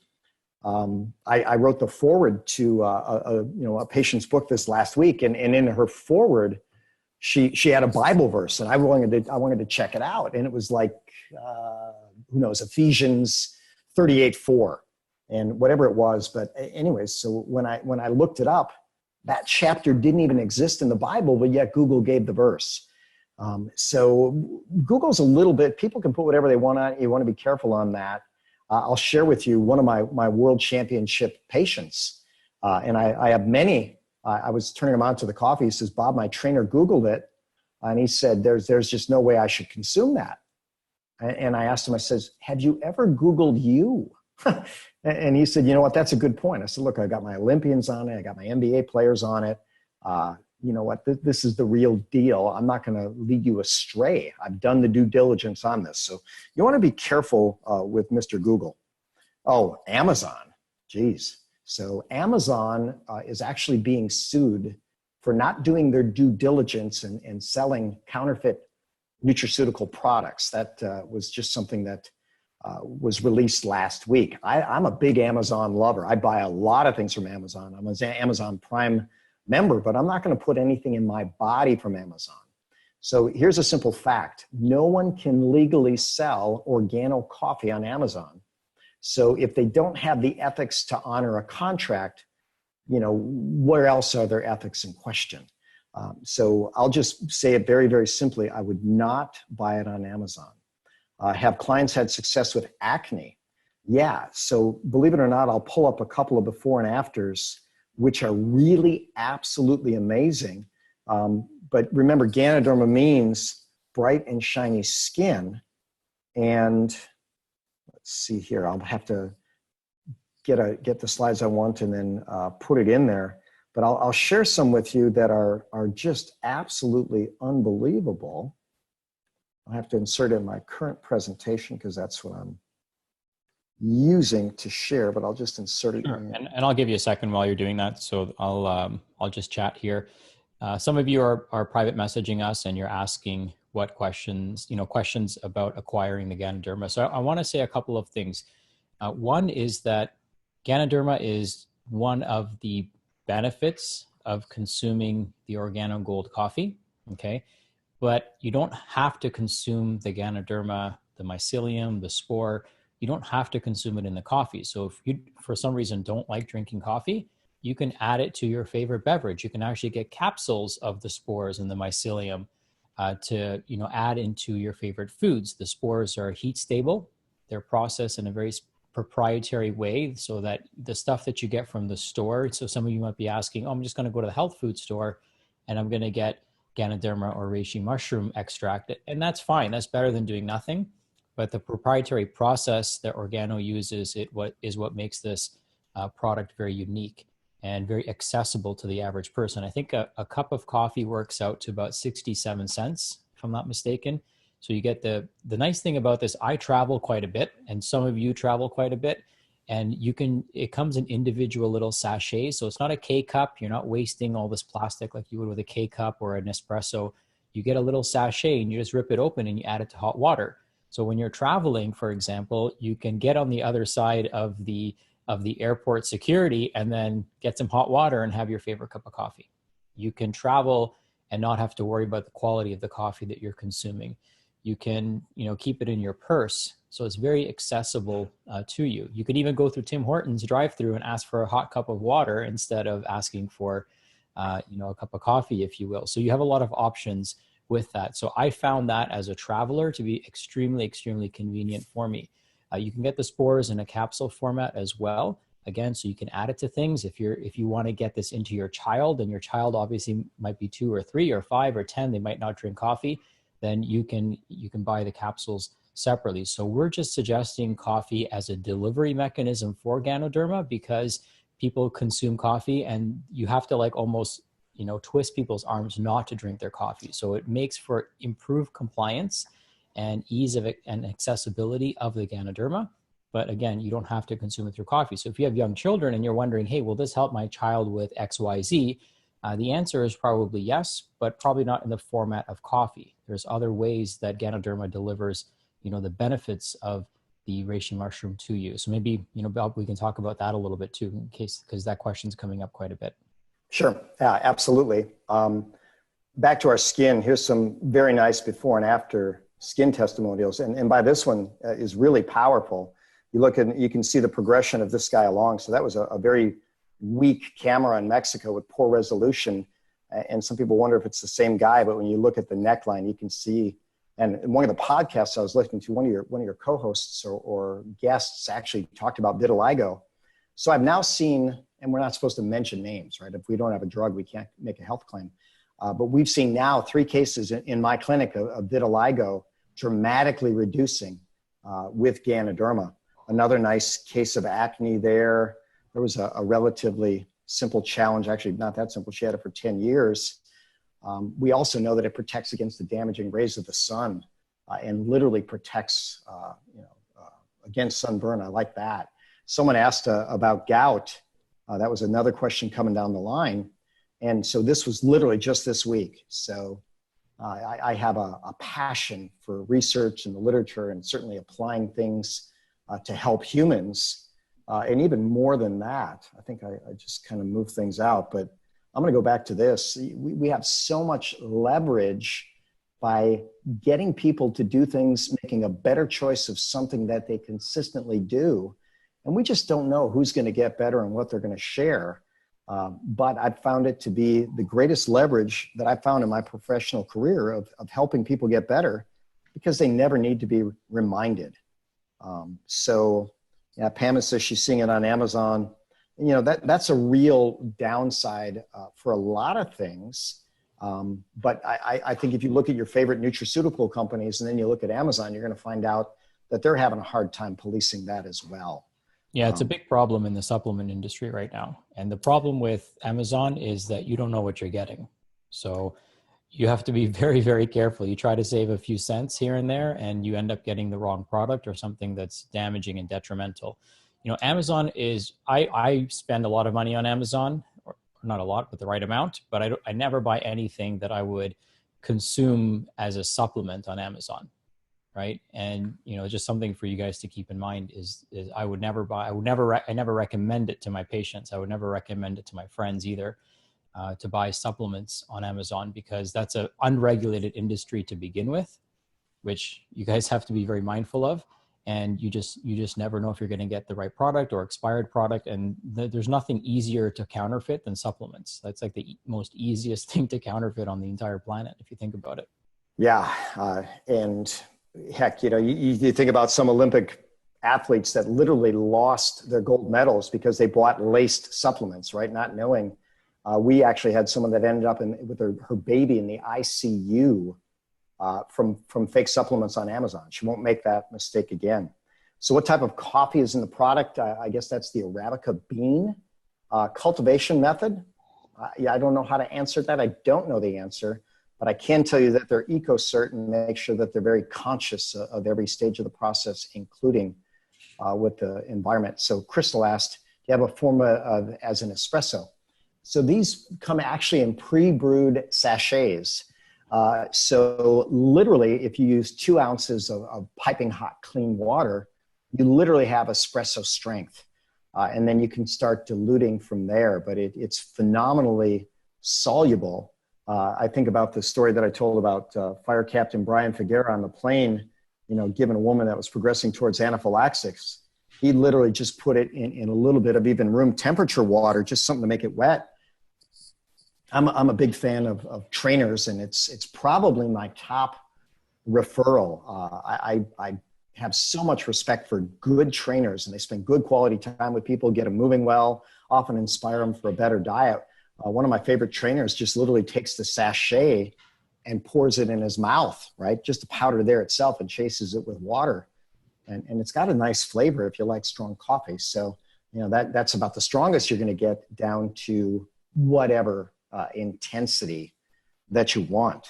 I wrote the foreword to a patient's book this last week, and in her foreword, she had a Bible verse, and I wanted to check it out, and it was like who knows, Ephesians 38:4 and whatever it was. But anyways, so when I looked it up, that chapter didn't even exist in the Bible, but yet Google gave the verse. So Google's a little bit, people can put whatever they want on it. You want to be careful on that. I'll share with you one of my world championship patients. And I have many, I was turning him on to the coffee. He says, Bob, my trainer Googled it. And he said, there's just no way I should consume that. And I asked him, I says, have you ever Googled you? And he said, you know what, that's a good point. I said, look, I got my Olympians on it. I got my NBA players on it. You know what, this is the real deal. I'm not going to lead you astray. I've done the due diligence on this. So you want to be careful with Mr. Google. Oh, Amazon. Geez. So Amazon is actually being sued for not doing their due diligence and selling counterfeit nutraceutical products. That was just something that was released last week. I'm a big Amazon lover. I buy a lot of things from Amazon. I'm an Amazon Prime member, but I'm not going to put anything in my body from Amazon. So here's a simple fact. No one can legally sell organo coffee on Amazon. So if they don't have the ethics to honor a contract, where else are their ethics in question? So I'll just say it very, very simply. I would not buy it on Amazon. Have clients had success with acne? Yeah. So believe it or not, I'll pull up a couple of before and afters, which are really absolutely amazing. But remember, Ganoderma means bright and shiny skin. And let's see here. I'll have to get the slides I want and then put it in there. But I'll share some with you that are just absolutely unbelievable. I'll have to insert it in my current presentation because that's what I'm using to share, but I'll just insert it. Sure. And I'll give you a second while you're doing that. So I'll just chat here. Some of you are private messaging us and you're asking what questions, questions about acquiring the Ganoderma. So I want to say a couple of things. One is that Ganoderma is one of the benefits of consuming the Organo Gold coffee, okay? But you don't have to consume the Ganoderma, the mycelium, the spore. You don't have to consume it in the coffee. So if you, for some reason, don't like drinking coffee, you can add it to your favorite beverage. You can actually get capsules of the spores and the mycelium to add into your favorite foods. The spores are heat stable. They're processed in a very proprietary way so that the stuff that you get from the store, so some of you might be asking, oh, I'm just going to go to the health food store and I'm going to get Ganoderma or reishi mushroom extract. And that's fine. That's better than doing nothing. But the proprietary process that Organo uses what makes this product very unique and very accessible to the average person. I think a cup of coffee works out to about 67 cents, if I'm not mistaken. So you get the nice thing about this, I travel quite a bit and some of you travel quite a bit, and it comes in individual little sachets. So it's not a K cup. You're not wasting all this plastic like you would with a K cup or an espresso. You get a little sachet and you just rip it open and you add it to hot water. So when you're traveling, for example, you can get on the other side of the airport security and then get some hot water and have your favorite cup of coffee. You can travel and not have to worry about the quality of the coffee that you're consuming. You can, keep it in your purse. So it's very accessible to you. You can even go through Tim Hortons drive-through and ask for a hot cup of water instead of asking for, a cup of coffee, if you will. So you have a lot of options with that. So I found that as a traveler to be extremely, extremely convenient for me. You can get the spores in a capsule format as well. Again, so you can add it to things. If you want to get this into your child, and your child obviously might be 2 or 3 or 5 or 10, they might not drink coffee, then you can buy the capsules separately. So we're just suggesting coffee as a delivery mechanism for Ganoderma because people consume coffee and you have to almost twist people's arms not to drink their coffee. So it makes for improved compliance and ease of it and accessibility of the Ganoderma. But again, you don't have to consume it through coffee. So if you have young children and you're wondering, hey, will this help my child with XYZ? The answer is probably yes, but probably not in the format of coffee. There's other ways that Ganoderma delivers, the benefits of the reishi mushroom to you. So maybe, Bob, we can talk about that a little bit too, because that question's coming up quite a bit. Sure. Yeah, absolutely. Back to our skin, here's some very nice before and after skin testimonials. And by this one is really powerful. You look and you can see the progression of this guy along. So that was a very weak camera in Mexico with poor resolution. And some people wonder if it's the same guy, but when you look at the neckline, you can see, and in one of the podcasts I was listening to, one of your co-hosts or guests actually talked about vitiligo. So I've now seen, and we're not supposed to mention names, right? If we don't have a drug, we can't make a health claim. But we've seen now 3 cases in my clinic of vitiligo dramatically reducing with Ganoderma. Another nice case of acne there. There was a relatively simple challenge, actually not that simple. She had it for 10 years. We also know that it protects against the damaging rays of the sun and literally protects against sunburn. I like that. Someone asked about gout. That was another question coming down the line. And so this was literally just this week. So I have a passion for research and the literature and certainly applying things to help humans. And even more than that, I think I just kind of move things out, but I'm going to go back to this. We have so much leverage by getting people to do things, making a better choice of something that they consistently do. And we just don't know who's going to get better and what they're going to share. But I've found it to be the greatest leverage that I've found in my professional career of helping people get better because they never need to be reminded. So Yeah, Pam says she's seeing it on Amazon. You know, that's a real downside for a lot of things. But I think if you look at your favorite nutraceutical companies and then you look at Amazon, you're going to find out that they're having a hard time policing that as well. Yeah, it's a big problem in the supplement industry right now. And the problem with Amazon is that you don't know what you're getting. So you have to be very, very careful. You try to save a few cents here and there, and you end up getting the wrong product or something that's damaging and detrimental. You know, Amazon is, I spend a lot of money on Amazon, or not a lot, but the right amount, but I never buy anything that I would consume as a supplement on Amazon. Right. And, you know, just something for you guys to keep in mind is I never recommend it to my patients. I would never recommend it to my friends either, to buy supplements on Amazon, because that's an unregulated industry to begin with, which you guys have to be very mindful of. And you just never know if you're going to get the right product or expired product. And there's nothing easier to counterfeit than supplements. That's like the most easiest thing to counterfeit on the entire planet, if you think about it. Yeah. And heck, you know, you think about some Olympic athletes that literally lost their gold medals because they bought laced supplements, right? Not knowing. We actually had someone that ended up with her baby in the ICU from fake supplements on Amazon. She won't make that mistake again. So what type of coffee is in the product? I guess that's the Arabica bean. Cultivation method? Yeah, I don't know how to answer that. I don't know the answer. But I can tell you that they're eco-certain, make sure that they're very conscious of every stage of the process, including with the environment. So Crystal asked, do you have a form as an espresso? So these come actually in pre-brewed sachets. So literally, if you use 2 ounces of piping hot, clean water, you literally have espresso strength. And then you can start diluting from there, but it's phenomenally soluble. I think about the story that I told about Fire Captain Brian Figuera on the plane, you know, given a woman that was progressing towards anaphylaxis. He literally just put it in a little bit of even room temperature water, just something to make it wet. I'm a big fan of trainers, and it's probably my top referral. I have so much respect for good trainers, and they spend good quality time with people, get them moving well, often inspire them for a better diet. One of my favorite trainers just literally takes the sachet and pours it in his mouth, right? Just the powder there itself, and chases it with water. And it's got a nice flavor if you like strong coffee. So, you know, that's about the strongest you're going to get down to whatever intensity that you want.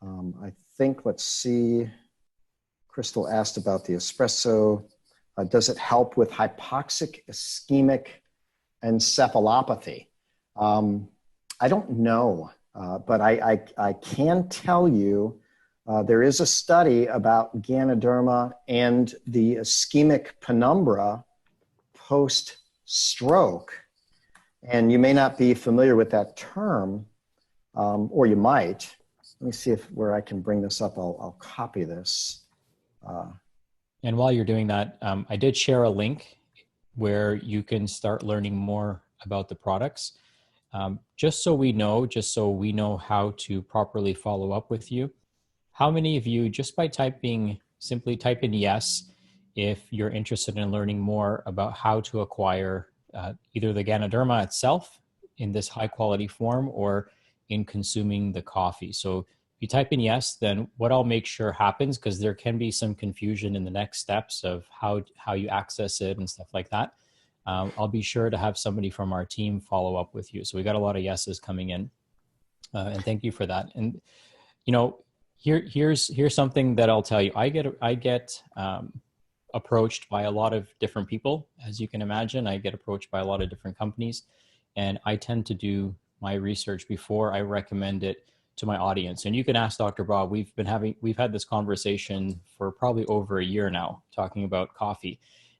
I think, let's see, Crystal asked about the espresso. Does it help with hypoxic, ischemic, encephalopathy? I don't know, but I can tell you there is a study about Ganoderma and the ischemic penumbra post-stroke. And you may not be familiar with that term, or you might. Let me see where I can bring this up. I'll copy this. And while you're doing that, I did share a link where you can start learning more about the products. Just so we know how to properly follow up with you. How many of you, just by simply type in yes, if you're interested in learning more about how to acquire either the Ganoderma itself in this high quality form or in consuming the coffee. So if you type in yes, then what I'll make sure happens, because there can be some confusion in the next steps of how you access it and stuff like that. I'll be sure to have somebody from our team follow up with you. So we got a lot of yeses coming in, and thank you for that. And you know, here's something that I'll tell you. I get approached by a lot of different people, as you can imagine. I get approached by a lot of different companies, and I tend to do my research before I recommend it to my audience. And you can ask Dr. Bob. We've had this conversation for probably over a year now, talking about coffee.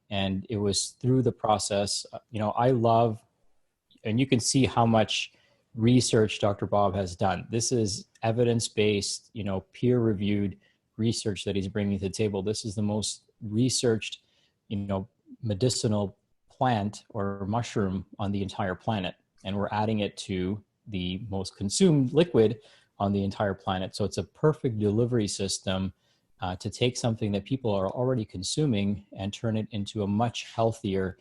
And it was through the process, you know, I love, and you can see how much research Dr. Bob has done. This is evidence-based, you know, peer-reviewed research that he's bringing to the table. This is the most researched, you know, medicinal plant or mushroom on the entire planet. And we're adding it to the most consumed liquid on the entire planet. So it's a perfect delivery system to take something that people are already consuming and turn it into a much healthier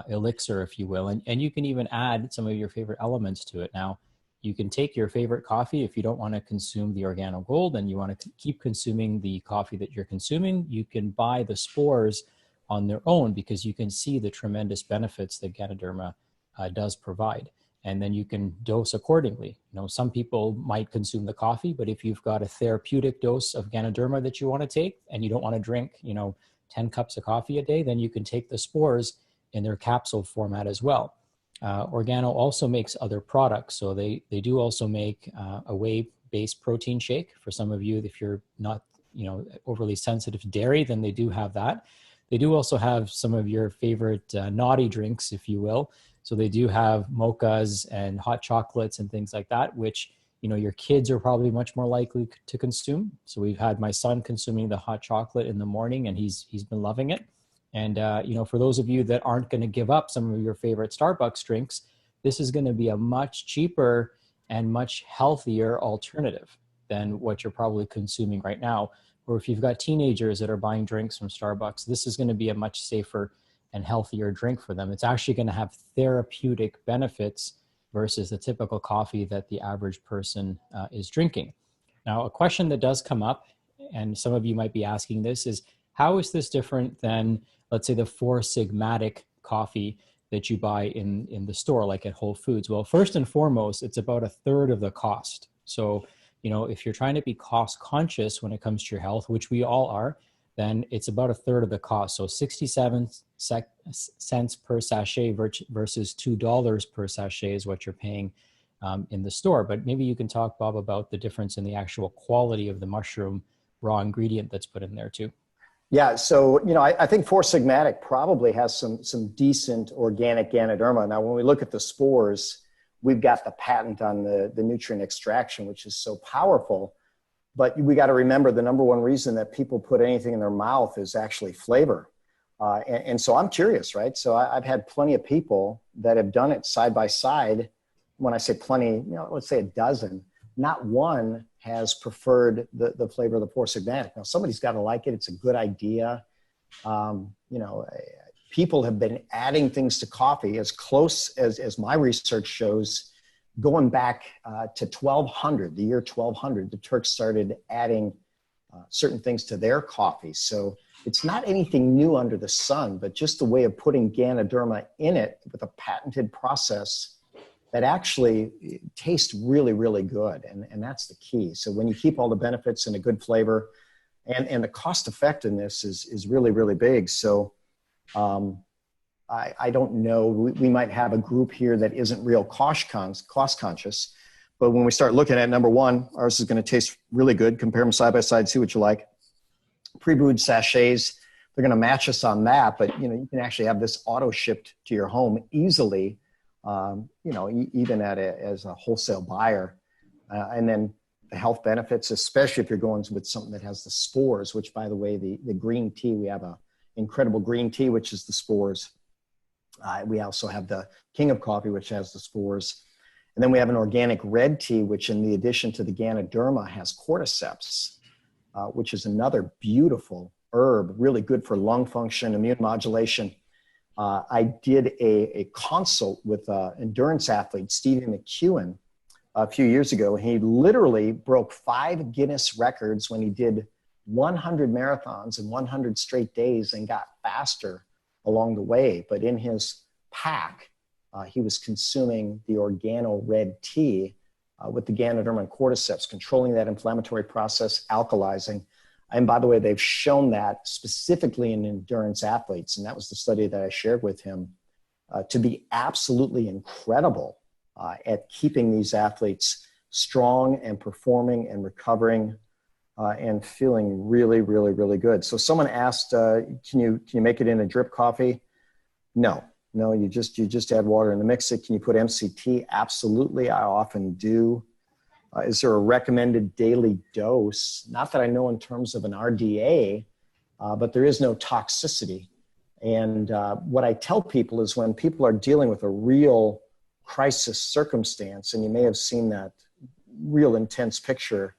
elixir, if you will. And you can even add some of your favorite elements to it. Now, you can take your favorite coffee if you don't want to consume the organo gold and you want to keep consuming the coffee that you're consuming. You can buy the spores on their own because you can see the tremendous benefits that Ganoderma does provide. And then you can dose accordingly. You know, some people might consume the coffee, but if you've got a therapeutic dose of Ganoderma that you want to take and you don't want to drink, 10 cups of coffee a day, then you can take the spores in their capsule format as well. Organo also makes other products. So they do also make a whey-based protein shake. For some of you, if you're not overly sensitive to dairy, then they do have that. They do also have some of your favorite naughty drinks, if you will. So they do have mochas and hot chocolates and things like that, which your kids are probably much more likely to consume. So we've had my son consuming the hot chocolate in the morning, and he's been loving it. And, for those of you that aren't going to give up some of your favorite Starbucks drinks, this is going to be a much cheaper and much healthier alternative than what you're probably consuming right now. Or if you've got teenagers that are buying drinks from Starbucks, this is going to be a much safer and healthier drink for them. It's actually going to have therapeutic benefits versus the typical coffee that the average person is drinking. Now, a question that does come up, and some of you might be asking this, is how is this different than, let's say, the Four Sigmatic coffee that you buy in the store, like at Whole Foods? Well, first and foremost, it's about a third of the cost. So, if you're trying to be cost conscious when it comes to your health, which we all are, then it's about a third of the cost. So 67 cents per sachet versus $2 per sachet is what you're paying in the store. But maybe you can talk, Bob, about the difference in the actual quality of the mushroom raw ingredient that's put in there too. Yeah, so I think Four Sigmatic probably has some decent organic Ganoderma. Now, when we look at the spores, we've got the patent on the nutrient extraction, which is so powerful. But we got to remember the number one reason that people put anything in their mouth is actually flavor. And so I'm curious, right? So I've had plenty of people that have done it side by side. When I say plenty, let's say a dozen, not one has preferred the flavor of the Four Sigmatic. Now, somebody's got to like it. It's a good idea. People have been adding things to coffee as close as my research shows. Going back to 1200, the year 1200, the Turks started adding certain things to their coffee. So it's not anything new under the sun, but just a way of putting Ganoderma in it with a patented process that actually tastes really, really good. And that's the key. So when you keep all the benefits and a good flavor, and the cost effectiveness is really, really big. So I don't know. We might have a group here that isn't real cost conscious, but when we start looking at number one, ours is going to taste really good. Compare them side by side, see what you like. Pre-brewed sachets, they're going to match us on that, but you can actually have this auto shipped to your home easily. Even as a wholesale buyer, and then the health benefits, especially if you're going with something that has the spores. Which, by the way, the green tea, we have a incredible green tea, which is the spores. We also have the King of Coffee, which has the spores. And then we have an organic red tea, which in the addition to the Ganoderma has cordyceps, which is another beautiful herb, really good for lung function, immune modulation. I did a consult with endurance athlete, Stevie McEwen, a few years ago. He literally broke 5 Guinness records when he did 100 marathons in 100 straight days and got faster along the way. But in his pack, he was consuming the organo red tea with the Ganoderma and cordyceps, controlling that inflammatory process, alkalizing. And by the way, they've shown that specifically in endurance athletes, and that was the study that I shared with him, to be absolutely incredible at keeping these athletes strong and performing and recovering and feeling really, really, really good. So someone asked, can you make it in a drip coffee? No, you just add water in the mix. Can you put MCT? Absolutely, I often do. Is there a recommended daily dose? Not that I know in terms of an RDA, but there is no toxicity. And what I tell people is when people are dealing with a real crisis circumstance, and you may have seen that real intense picture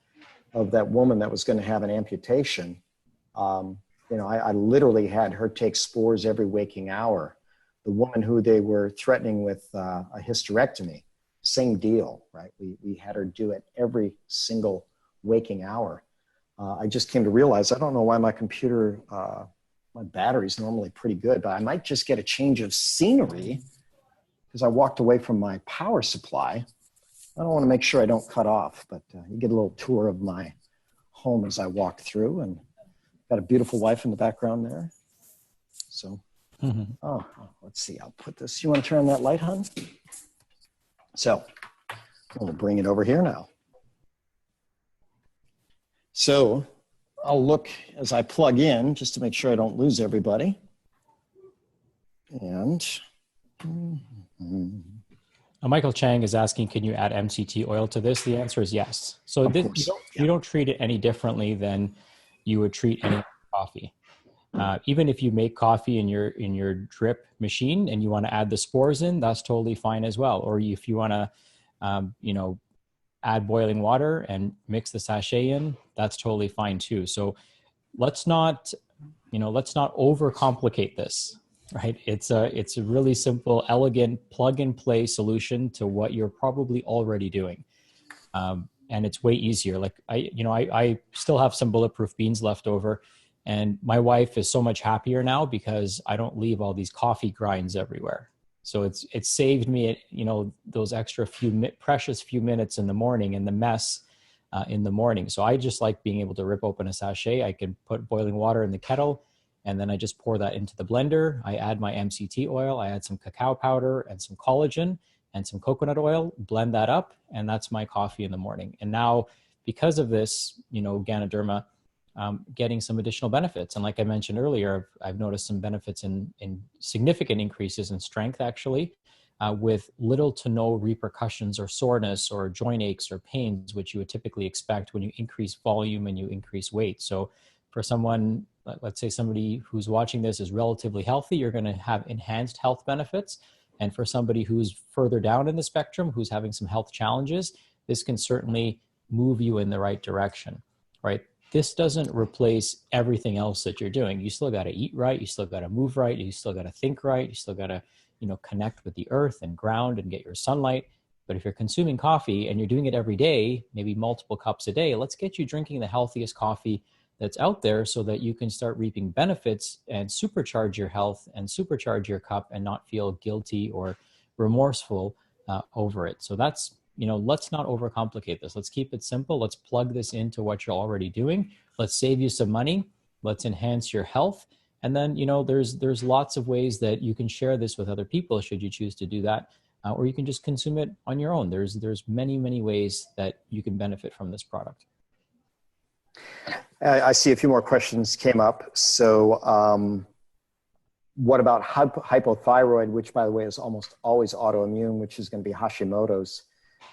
of that woman that was going to have an amputation, You know, I literally had her take Spores every waking hour. The woman who they were threatening with a hysterectomy, same deal, right? We had her do it every single waking hour. I just came to realize, I don't know why my computer, my battery's normally pretty good, but I might just get a change of scenery because I walked away from my power supply. I don't want to make sure I don't cut off, but you get a little tour of my home as I walked through, and got a beautiful wife in the background there. So, let's see, I'll put this, you want to turn on that light, hon? So, we'll bring it over here now. So, I'll look as I plug in, just to make sure I don't lose everybody. And, Michael Chang is asking, can you add MCT oil to this? The answer is yes. So this, you don't treat it any differently than you would treat any coffee. Even if you make coffee in your drip machine and you want to add the spores in, that's totally fine as well. Or if you want to, you know, add boiling water and mix the sachet in, that's totally fine too. So let's not overcomplicate this, right? It's a really simple, elegant plug and play solution to what you're probably already doing. And it's way easier. Like I still have some bulletproof beans left over, and my wife is so much happier now because I don't leave all these coffee grinds everywhere. So it's saved me, you know, those extra precious few minutes in the morning and the mess in the morning. So I just like being able to rip open a sachet. I can put boiling water in the kettle, and then I just pour that into the blender. I add my MCT oil, I add some cacao powder and some collagen and some coconut oil, blend that up, and that's my coffee in the morning. And now, because of this, you know, Ganoderma, getting some additional benefits. And like I mentioned earlier, I've noticed some benefits in significant increases in strength, actually, with little to no repercussions or soreness or joint aches or pains, which you would typically expect when you increase volume and you increase weight. So for someone, let's say somebody who's watching this is relatively healthy, you're going to have enhanced health benefits. And for somebody who's further down in the spectrum, who's having some health challenges, this can certainly move you in the right direction, right? This doesn't replace everything else that you're doing. You still got to eat right. You still got to move right. You still got to think right. You still got to, you know, connect with the earth and ground and get your sunlight. But if you're consuming coffee and you're doing it every day, maybe multiple cups a day, let's get you drinking the healthiest coffee that's out there so that you can start reaping benefits and supercharge your health and supercharge your cup and not feel guilty or remorseful over it. So that's, you know, let's not overcomplicate this. Let's keep it simple. Let's plug this into what you're already doing. Let's save you some money. Let's enhance your health. And then, you know, there's lots of ways that you can share this with other people should you choose to do that, or you can just consume it on your own. There's many, many ways that you can benefit from this product. I see a few more questions came up. So what about hypothyroid, which by the way is almost always autoimmune, which is going to be Hashimoto's.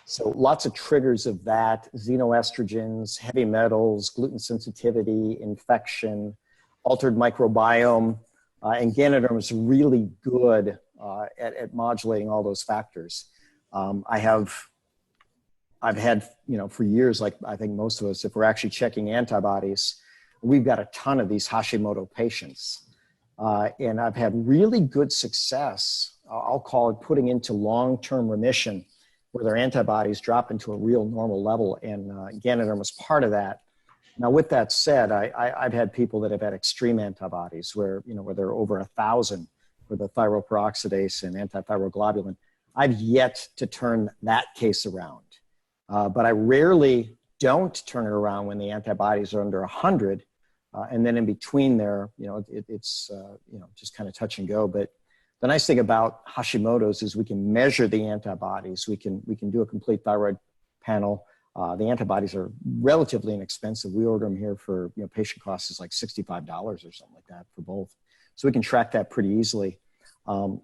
So lots of triggers of that: xenoestrogens, heavy metals, gluten sensitivity, infection, altered microbiome, and Ganoderma is really good at modulating all those factors. I've had, you know, for years, like I think most of us, if we're actually checking antibodies, we've got a ton of these Hashimoto patients. And I've had really good success, I'll call it putting into long-term remission, where their antibodies drop into a real normal level, and Ganoderma was part of that. Now, with that said, I've had people that have had extreme antibodies where, you know, where they're over 1,000 for the thyroperoxidase and antithyroglobulin. I've yet to turn that case around. But I rarely don't turn it around when the antibodies are under 100. And then in between there, you know, it's you know, just kind of touch and go. But the nice thing about Hashimoto's is we can measure the antibodies. We can do a complete thyroid panel. The antibodies are relatively inexpensive. We order them here for, you know, patient cost is like $65 or something like that for both. So we can track that pretty easily.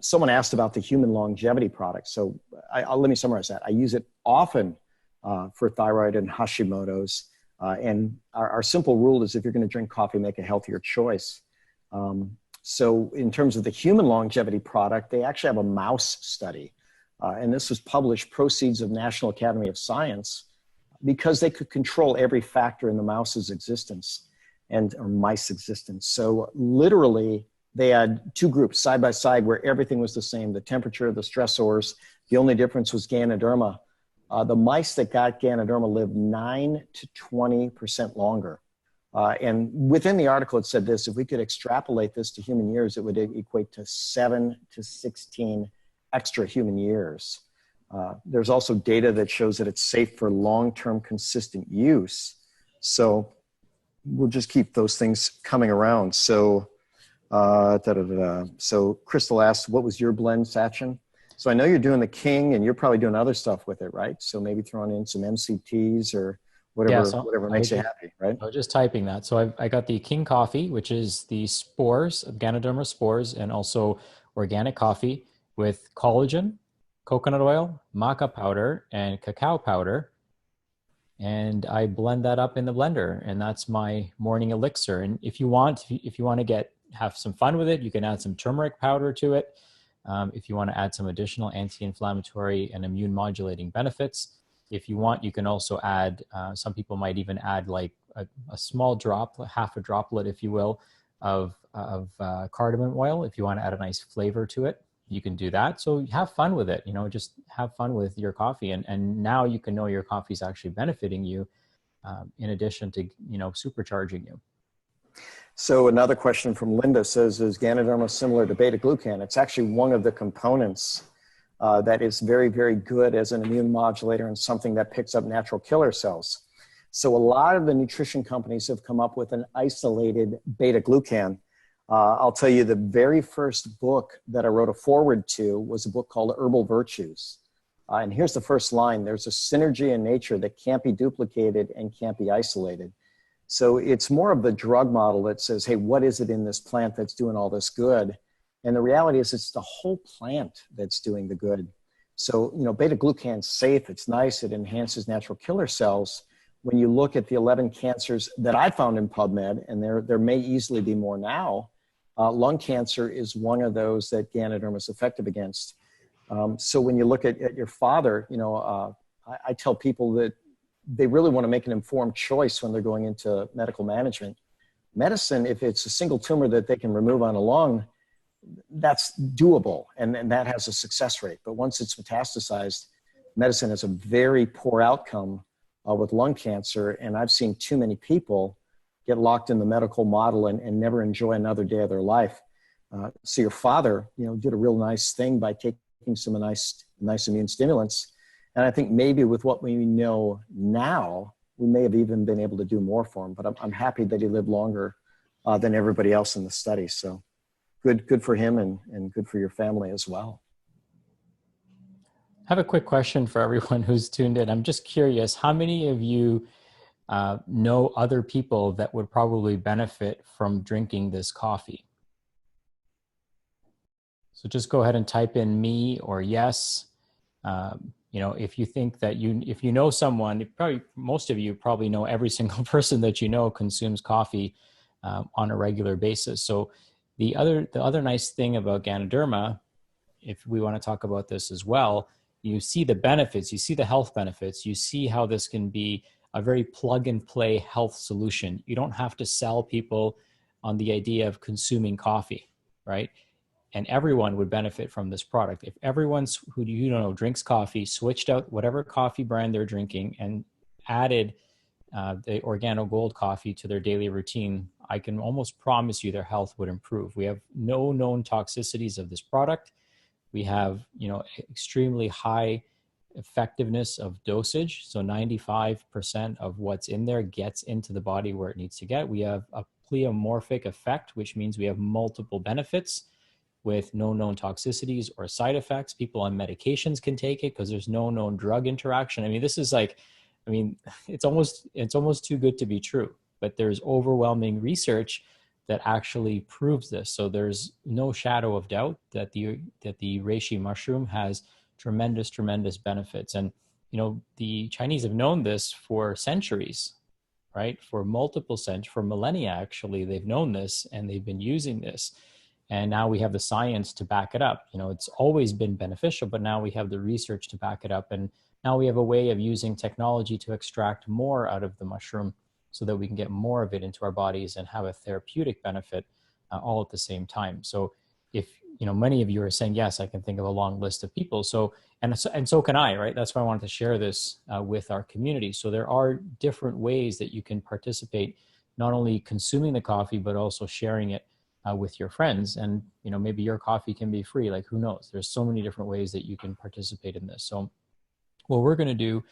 Someone asked about the human longevity product. So let me summarize that. I use it often for thyroid and Hashimoto's. And our simple rule is if you're going to drink coffee, make a healthier choice. So in terms of the human longevity product, they actually have a mouse study. And this was published, proceeds of National Academy of Science, because they could control every factor in the mouse's existence. and or mice existence. So literally, they had two groups side by side where everything was the same: the temperature, the stressors. The only difference was Ganoderma. The mice that got Ganoderma lived 9 to 20% longer. And within the article, it said this: if we could extrapolate this to human years, it would equate to 7 to 16 extra human years. There's also data that shows that it's safe for long-term consistent use. So we'll just keep those things coming around. So, So Crystal asked, what was your blend, Sachin? So I know you're doing the King, and you're probably doing other stuff with it, right? So maybe throwing in some MCTs or whatever, whatever makes you happy, right? I was just typing that. So I got the King coffee, which is the spores, Ganoderma spores, and also organic coffee with collagen, coconut oil, maca powder, and cacao powder. And I blend that up in the blender, and that's my morning elixir. And if you want to have some fun with it, you can add some turmeric powder to it. If you want to add some additional anti-inflammatory and immune modulating benefits. If you want, you can also add, some people might even add like a small drop, half a droplet, if you will, of cardamom oil. If you want to add a nice flavor to it, you can do that. So have fun with it, just have fun with your coffee. And now you can know your coffee is actually benefiting you in addition to, supercharging you. So another question from Linda says, is Ganoderma similar to beta-glucan? It's actually one of the components that is very, very good as an immune modulator and something that picks up natural killer cells. So a lot of the nutrition companies have come up with an isolated beta-glucan. I'll tell you, the very first book that I wrote a foreword to was a book called Herbal Virtues. And here's the first line: there's a synergy in nature that can't be duplicated and can't be isolated. So it's more of the drug model that says, hey, what is it in this plant that's doing all this good? And the reality is it's the whole plant that's doing the good. So, beta-glucan's safe, it's nice, it enhances natural killer cells. When you look at the 11 cancers that I found in PubMed, and there may easily be more now, lung cancer is one of those that Ganoderma is effective against. So when you look at your father, I tell people that they really want to make an informed choice when they're going into medical management. Medicine, if it's a single tumor that they can remove on a lung, that's doable, and that has a success rate. But once it's metastasized, medicine has a very poor outcome with lung cancer, and I've seen too many people get locked in the medical model and never enjoy another day of their life. So your father, did a real nice thing by taking some nice immune stimulants. And I think maybe with what we know now, we may have even been able to do more for him. But I'm happy that he lived longer than everybody else in the study. So good for him and good for your family as well. I have a quick question for everyone who's tuned in. I'm just curious, how many of you know other people that would probably benefit from drinking this coffee? So just go ahead and type in me or yes. If you think that if you know someone, probably most of you probably know every single person that you know consumes coffee on a regular basis. So the other nice thing about Ganoderma, if we want to talk about this as well, you see the benefits, you see the health benefits, you see how this can be a very plug and play health solution. You don't have to sell people on the idea of consuming coffee, right? And everyone would benefit from this product. If everyone who drinks coffee switched out whatever coffee brand they're drinking and added the Organo Gold coffee to their daily routine, I can almost promise you their health would improve. We have no known toxicities of this product. We have, extremely high effectiveness of dosage. So 95% of what's in there gets into the body where it needs to get. We have a pleomorphic effect, which means we have multiple benefits with no known toxicities or side effects. People on medications can take it because there's no known drug interaction. This is it's almost too good to be true, but there's overwhelming research that actually proves this. So there's no shadow of doubt that the reishi mushroom has tremendous benefits. And the Chinese have known this for centuries, right? For multiple centuries, for millennia actually, they've known this and they've been using this. And now we have the science to back it up. It's always been beneficial, but now we have the research to back it up. And now we have a way of using technology to extract more out of the mushroom so that we can get more of it into our bodies and have a therapeutic benefit all at the same time. So if, many of you are saying, yes, I can think of a long list of people. So, and so can I, right? That's why I wanted to share this with our community. So there are different ways that you can participate, not only consuming the coffee, but also sharing it with your friends. And, maybe your coffee can be free. Like, who knows? There's so many different ways that you can participate in this. So what we're going to do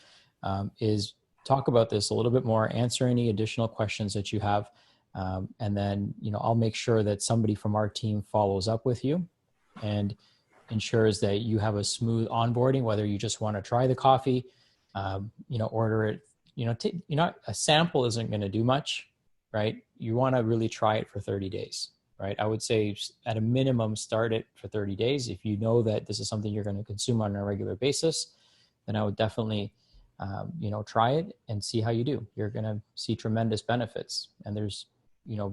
is talk about this a little bit more, answer any additional questions that you have. And then, I'll make sure that somebody from our team follows up with you and ensures that you have a smooth onboarding, whether you just want to try the coffee, order it, a sample isn't going to do much, right? You want to really try it for 30 days, right? I would say at a minimum, start it for 30 days. If you know that this is something you're going to consume on a regular basis, then I would definitely, try it and see how you do. You're going to see tremendous benefits. And there's,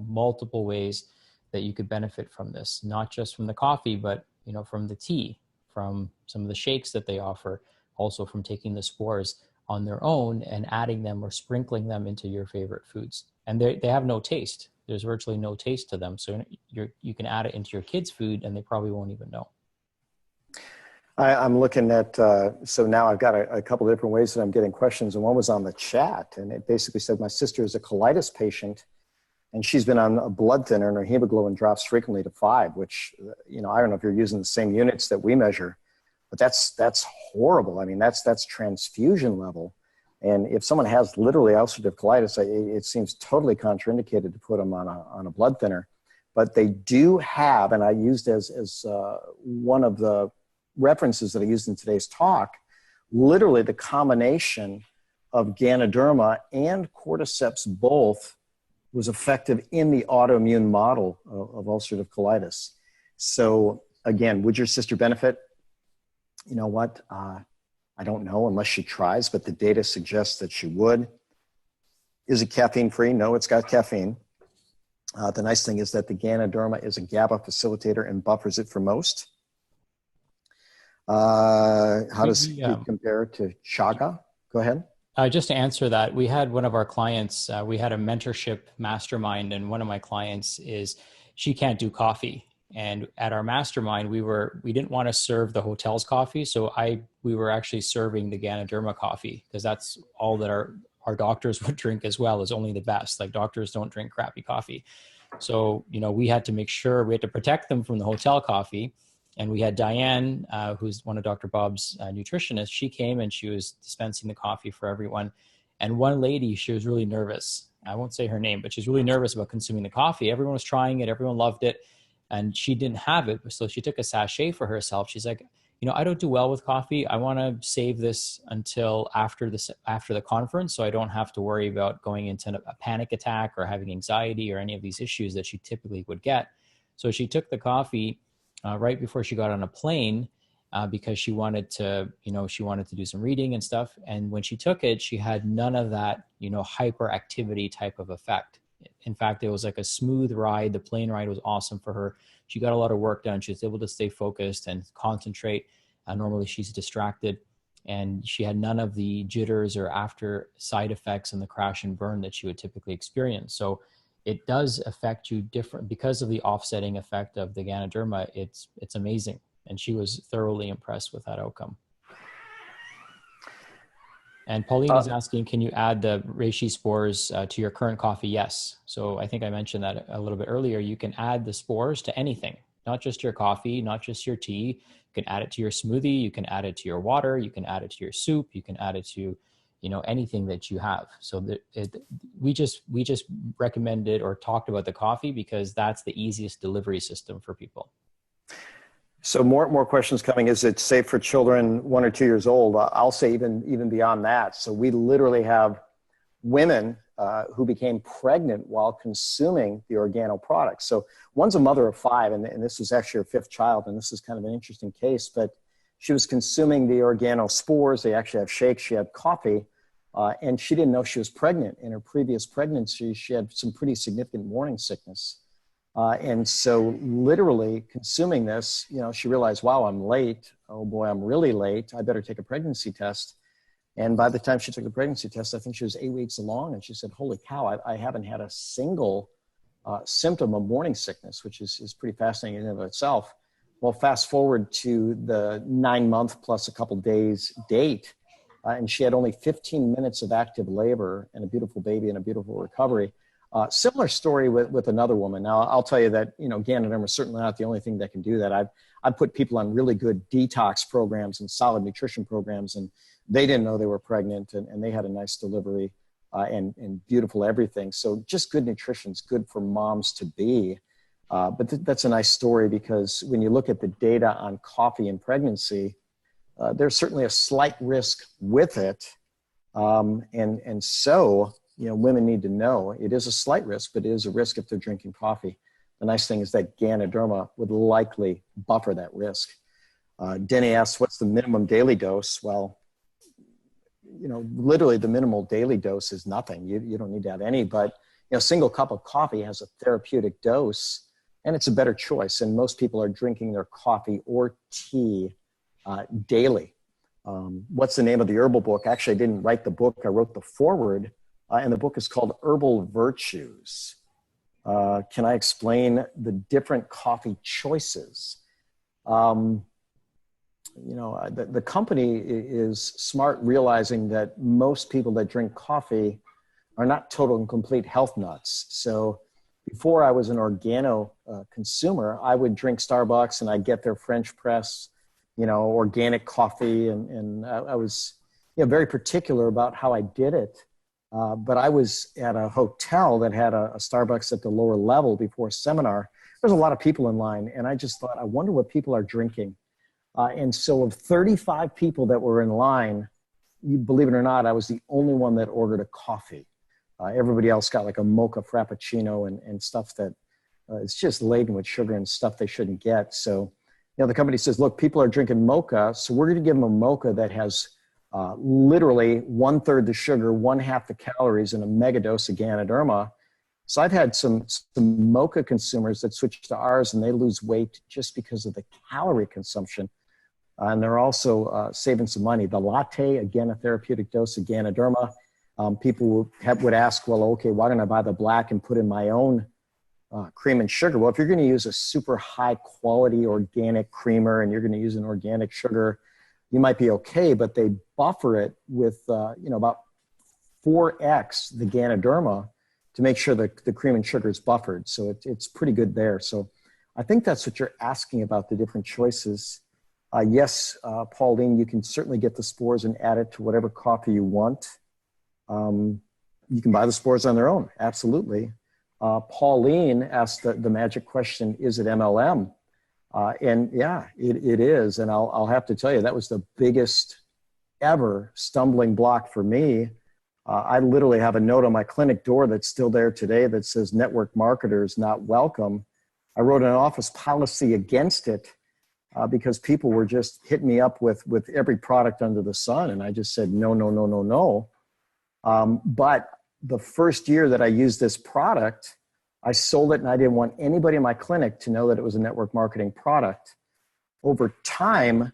multiple ways that you could benefit from this, not just from the coffee, but, from the tea, from some of the shakes that they offer, also from taking the spores on their own and adding them or sprinkling them into your favorite foods. And they have no taste. There's virtually no taste to them. So you can add it into your kids' food and they probably won't even know. I'm looking at, so now I've got a couple of different ways that I'm getting questions, and one was on the chat, and it basically said, my sister is a colitis patient, and she's been on a blood thinner, and her hemoglobin drops frequently to 5, which, I don't know if you're using the same units that we measure, but that's horrible. I mean, that's transfusion level. And if someone has literally ulcerative colitis, it seems totally contraindicated to put them on a blood thinner. But they do have, and I used as one of the references that I used in today's talk, literally the combination of Ganoderma and cordyceps both was effective in the autoimmune model of ulcerative colitis. So again, would your sister benefit? You know what? I don't know unless she tries, but the data suggests that she would. Is it caffeine free? No, it's got caffeine. The nice thing is that the Ganoderma is a GABA facilitator and buffers it for most. How does it compare to chaga? Go ahead. Just to answer that, we had one of our clients, we had a mentorship mastermind, and one of my clients she can't do coffee. And at our mastermind, we didn't want to serve the hotel's coffee. So we were actually serving the Ganoderma coffee, because that's all that our doctors would drink as well, is only the best. Like, doctors don't drink crappy coffee. So, we had to make sure, we had to protect them from the hotel coffee. And we had Diane, who's one of Dr. Bob's nutritionists. She came and she was dispensing the coffee for everyone. And one lady, she was really nervous. I won't say her name, but she's really nervous about consuming the coffee. Everyone was trying it. Everyone loved it. And she didn't have it. So she took a sachet for herself. She's like, I don't do well with coffee. I want to save this until after the conference, so I don't have to worry about going into a panic attack or having anxiety or any of these issues that she typically would get. So she took the coffee right before she got on a plane, because she wanted to do some reading and stuff. And when she took it, she had none of that, hyperactivity type of effect. In fact, it was like a smooth ride. The plane ride was awesome for her. She got a lot of work done. She was able to stay focused and concentrate. Normally she's distracted, and she had none of the jitters or after side effects and the crash and burn that she would typically experience. So it does affect you different because of the offsetting effect of the Ganoderma. It's amazing. And she was thoroughly impressed with that outcome. And Pauline is asking, can you add the reishi spores to your current coffee? Yes. So I think I mentioned that a little bit earlier. You can add the spores to anything, not just your coffee, not just your tea. You can add it to your smoothie. You can add it to your water. You can add it to your soup. You can add it to anything that you have. So we just recommended or talked about the coffee because that's the easiest delivery system for people. So more questions coming. Is it safe for children 1 or 2 years old? I'll say even beyond that. So we literally have women who became pregnant while consuming the organo products. So one's a mother of 5, and this was actually her 5th child, and this is kind of an interesting case, but she was consuming the organo spores. They actually have shakes. She had coffee. And she didn't know she was pregnant. In her previous pregnancy, she had some pretty significant morning sickness. And so literally consuming this, she realized, wow, I'm late. Oh boy, I'm really late. I better take a pregnancy test. And by the time she took the pregnancy test, I think she was 8 weeks along. And she said, holy cow, I haven't had a single symptom of morning sickness, which is pretty fascinating in and of itself. Well, fast forward to the 9-month plus a couple days date, and she had only 15 minutes of active labor and a beautiful baby and a beautiful recovery. Similar story with another woman. Now, I'll tell you that, Ganoderma is certainly not the only thing that can do that. I've put people on really good detox programs and solid nutrition programs, and they didn't know they were pregnant, and they had a nice delivery and beautiful everything. So just good nutrition is good for moms to be. But that's a nice story, because when you look at the data on coffee and pregnancy, there's certainly a slight risk with it. And so, women need to know it is a slight risk, but it is a risk if they're drinking coffee. The nice thing is that Ganoderma would likely buffer that risk. Denny asks, what's the minimum daily dose? Well, literally the minimal daily dose is nothing. You don't need to have any, but a single cup of coffee has a therapeutic dose, and it's a better choice. And most people are drinking their coffee or tea daily. What's the name of the herbal book? Actually, I didn't write the book. I wrote the foreword, and the book is called Herbal Virtues. Can I explain the different coffee choices? The company is smart, realizing that most people that drink coffee are not total and complete health nuts. So before I was an organo consumer, I would drink Starbucks and I'd get their French press, organic coffee. And I was very particular about how I did it. But I was at a hotel that had a Starbucks at the lower level before a seminar. There's a lot of people in line. And I just thought, I wonder what people are drinking. And so of 35 people that were in line, you believe it or not, I was the only one that ordered a coffee. Everybody else got like a mocha frappuccino and stuff that is just laden with sugar and stuff they shouldn't get. So, the company says, look, people are drinking mocha, so we're going to give them a mocha that has literally 1/3 the sugar, 1/2 the calories, and a mega dose of Ganoderma. So I've had some mocha consumers that switch to ours, and they lose weight just because of the calorie consumption. And they're also saving some money. The latte, again, a therapeutic dose of Ganoderma. People would ask, well, okay, why don't I buy the black and put in my own cream and sugar? Well, if you're going to use a super high quality organic creamer and you're going to use an organic sugar, you might be okay, but they buffer it with, about 4x the Ganoderma to make sure the cream and sugar is buffered. So it's pretty good there. So I think that's what you're asking about, the different choices. Yes, Pauline, you can certainly get the Spores and add it to whatever coffee you want. You can buy the Spores on their own, absolutely. Pauline asked the magic question, is it MLM? And yeah, it is. And I'll have to tell you, that was the biggest ever stumbling block for me. I literally have a note on my clinic door that's still there today that says network marketers not welcome. I wrote an office policy against it because people were just hitting me up with every product under the sun. And I just said, no, no, no, no, no. But the first year that I used this product, I sold it and I didn't want anybody in my clinic to know that it was a network marketing product. Over time,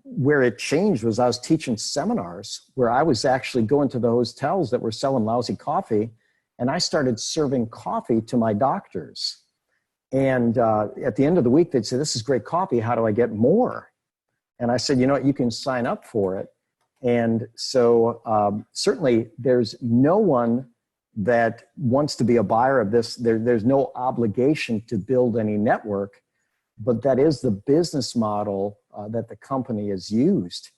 where it changed was I was teaching seminars where I was actually going to the hotels that were selling lousy coffee, and I started serving coffee to my doctors. And at the end of the week, they'd say, this is great coffee. How do I get more? And I said, you know what, you can sign up for it. And so certainly there's no one that wants to be a buyer of this. There's no obligation to build any network, but that is the business model that the company has used.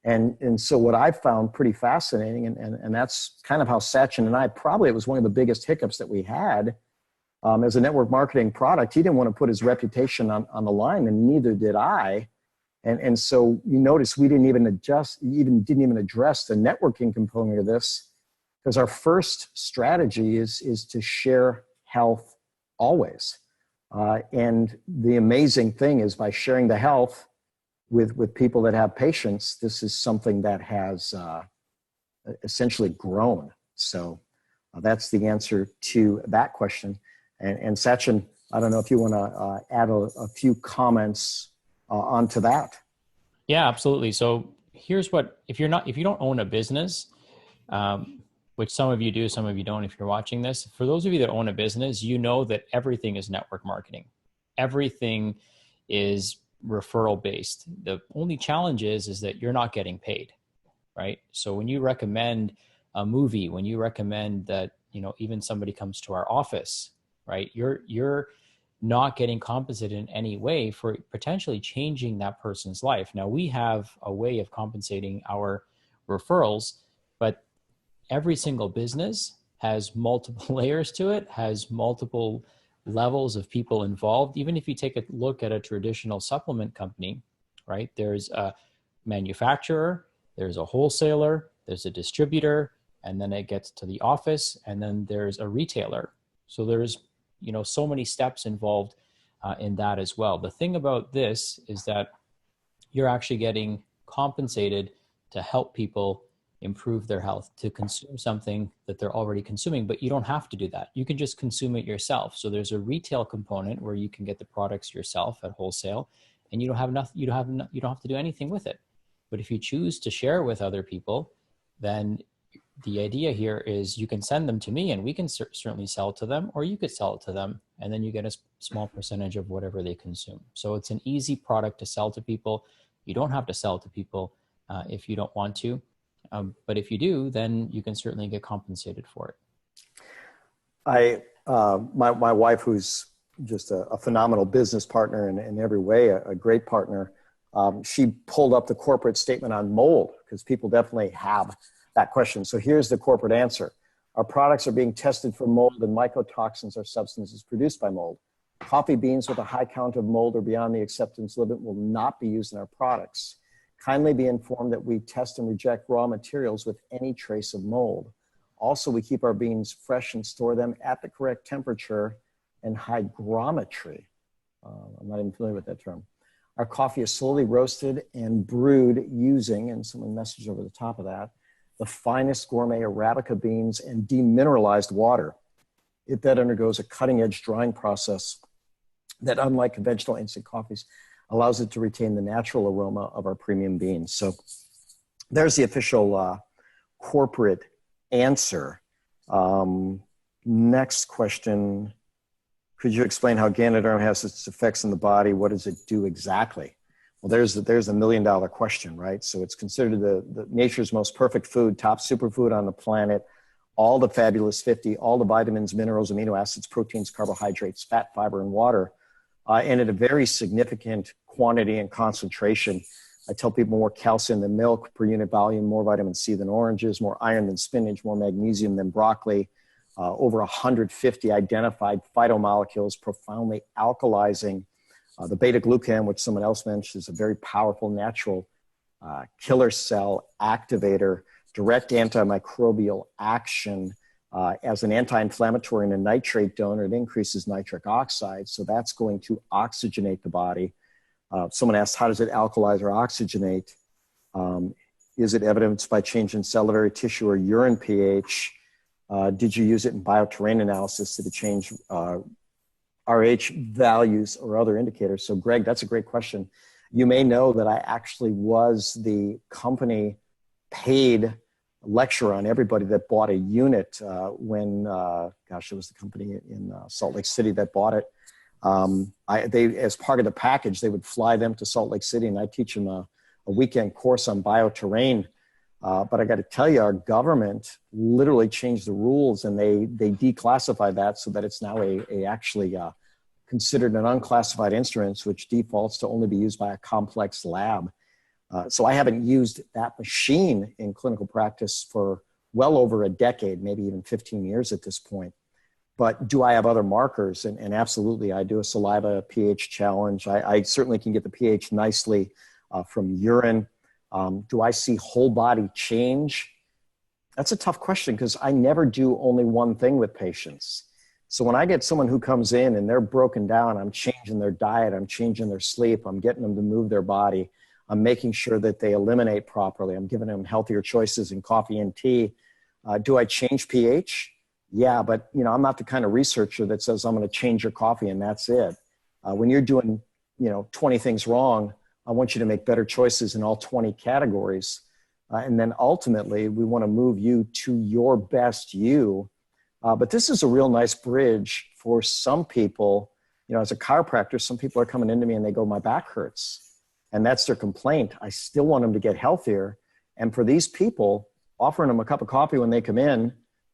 And so what I found pretty fascinating, and that's kind of how Sachin and I, probably it was one of the biggest hiccups that we had as a network marketing product. He didn't want to put his reputation on the line, and neither did I. And so you notice we didn't even address the networking component of this, because our first strategy is to share health always. And the amazing thing is, by sharing the health with people that have patients, this is something that has essentially grown. So that's the answer to that question. And Sachin, I don't know if you want to add a few comments onto that. Yeah, absolutely. So here's what, if you don't own a business, which some of you do, some of you don't if you're watching this, for those of you that own a business, you know that everything is network marketing. Everything is referral based. The only challenge is that you're not getting paid, right? So when you recommend a movie, when you recommend that, even somebody comes to our office, right? You're not getting compensated in any way for potentially changing that person's life. Now, we have a way of compensating our referrals, but every single business has multiple layers to it, has multiple levels of people involved. Even if you take a look at a traditional supplement company, right? There's a manufacturer, there's a wholesaler, there's a distributor, and then it gets to the office, and then there's a retailer. So there's so many steps involved in that as well. The thing about this is that you're actually getting compensated to help people improve their health, to consume something that they're already consuming, but you don't have to do that. You can just consume it yourself. So there's a retail component where you can get the products yourself at wholesale, and you don't have to do anything with it. But if you choose to share with other people, then the idea here is you can send them to me and we can certainly sell to them, or you could sell it to them and then you get a small percentage of whatever they consume. So it's an easy product to sell to people. You don't have to sell it to people if you don't want to. But if you do, then you can certainly get compensated for it. My wife, who's just a phenomenal business partner in every way, a great partner, she pulled up the corporate statement on mold because people definitely have that question. So here's the corporate answer. Our products are being tested for mold, and mycotoxins are substances produced by mold. Coffee beans with a high count of mold or beyond the acceptance limit will not be used in our products. Kindly be informed that we test and reject raw materials with any trace of mold. Also, we keep our beans fresh and store them at the correct temperature and hygrometry. I'm not even familiar with that term. Our coffee is slowly roasted and brewed using, and someone messaged over the top of that, the finest gourmet Arabica beans and demineralized water. It then undergoes a cutting-edge drying process that, unlike conventional instant coffees, allows it to retain the natural aroma of our premium beans. So there's the official corporate answer. Next question. Could you explain how Ganoderma has its effects in the body? What does it do exactly? Well, there's a $1 million question, right? So it's considered the nature's most perfect food, top superfood on the planet, all the fabulous 50, all the vitamins, minerals, amino acids, proteins, carbohydrates, fat, fiber, and water, and at a very significant quantity and concentration. I tell people more calcium than milk per unit volume, more vitamin C than oranges, more iron than spinach, more magnesium than broccoli, over 150 identified phytomolecules, profoundly alkalizing. The beta-glucan, which someone else mentioned, is a very powerful natural killer cell activator, direct antimicrobial action. As an anti-inflammatory and a nitrate donor, it increases nitric oxide, so that's going to oxygenate the body. Someone asked, how does it alkalize or oxygenate? Is it evidenced by change in salivary tissue or urine pH? Did you use it in bioterrain analysis? Did it change RH values or other indicators? So Greg, that's a great question. You may know that I actually was the company paid lecturer on everybody that bought a unit when, it was the company in Salt Lake City that bought it. They, as part of the package, they would fly them to Salt Lake City and I teach them a weekend course on bioterrain. But I got to tell you, our government literally changed the rules and they declassified that so that it's now actually considered an unclassified instrument, which defaults to only be used by a complex lab. So I haven't used that machine in clinical practice for well over a decade, maybe even 15 years at this point. But do I have other markers? And absolutely, I do a saliva pH challenge. I certainly can get the pH nicely from urine. Do I see whole body change? That's a tough question because I never do only one thing with patients. So when I get someone who comes in and they're broken down, I'm changing their diet, I'm changing their sleep, I'm getting them to move their body, I'm making sure that they eliminate properly, I'm giving them healthier choices in coffee and tea. Do I change pH? Yeah, but I'm not the kind of researcher that says I'm going to change your coffee and that's it. When you're doing 20 things wrong, I want you to make better choices in all 20 categories. And then ultimately, we want to move you to your best you. But this is a real nice bridge for some people. You know, as a chiropractor, some people are coming into me and they go, my back hurts. And that's their complaint. I still want them to get healthier. And for these people, offering them a cup of coffee when they come in,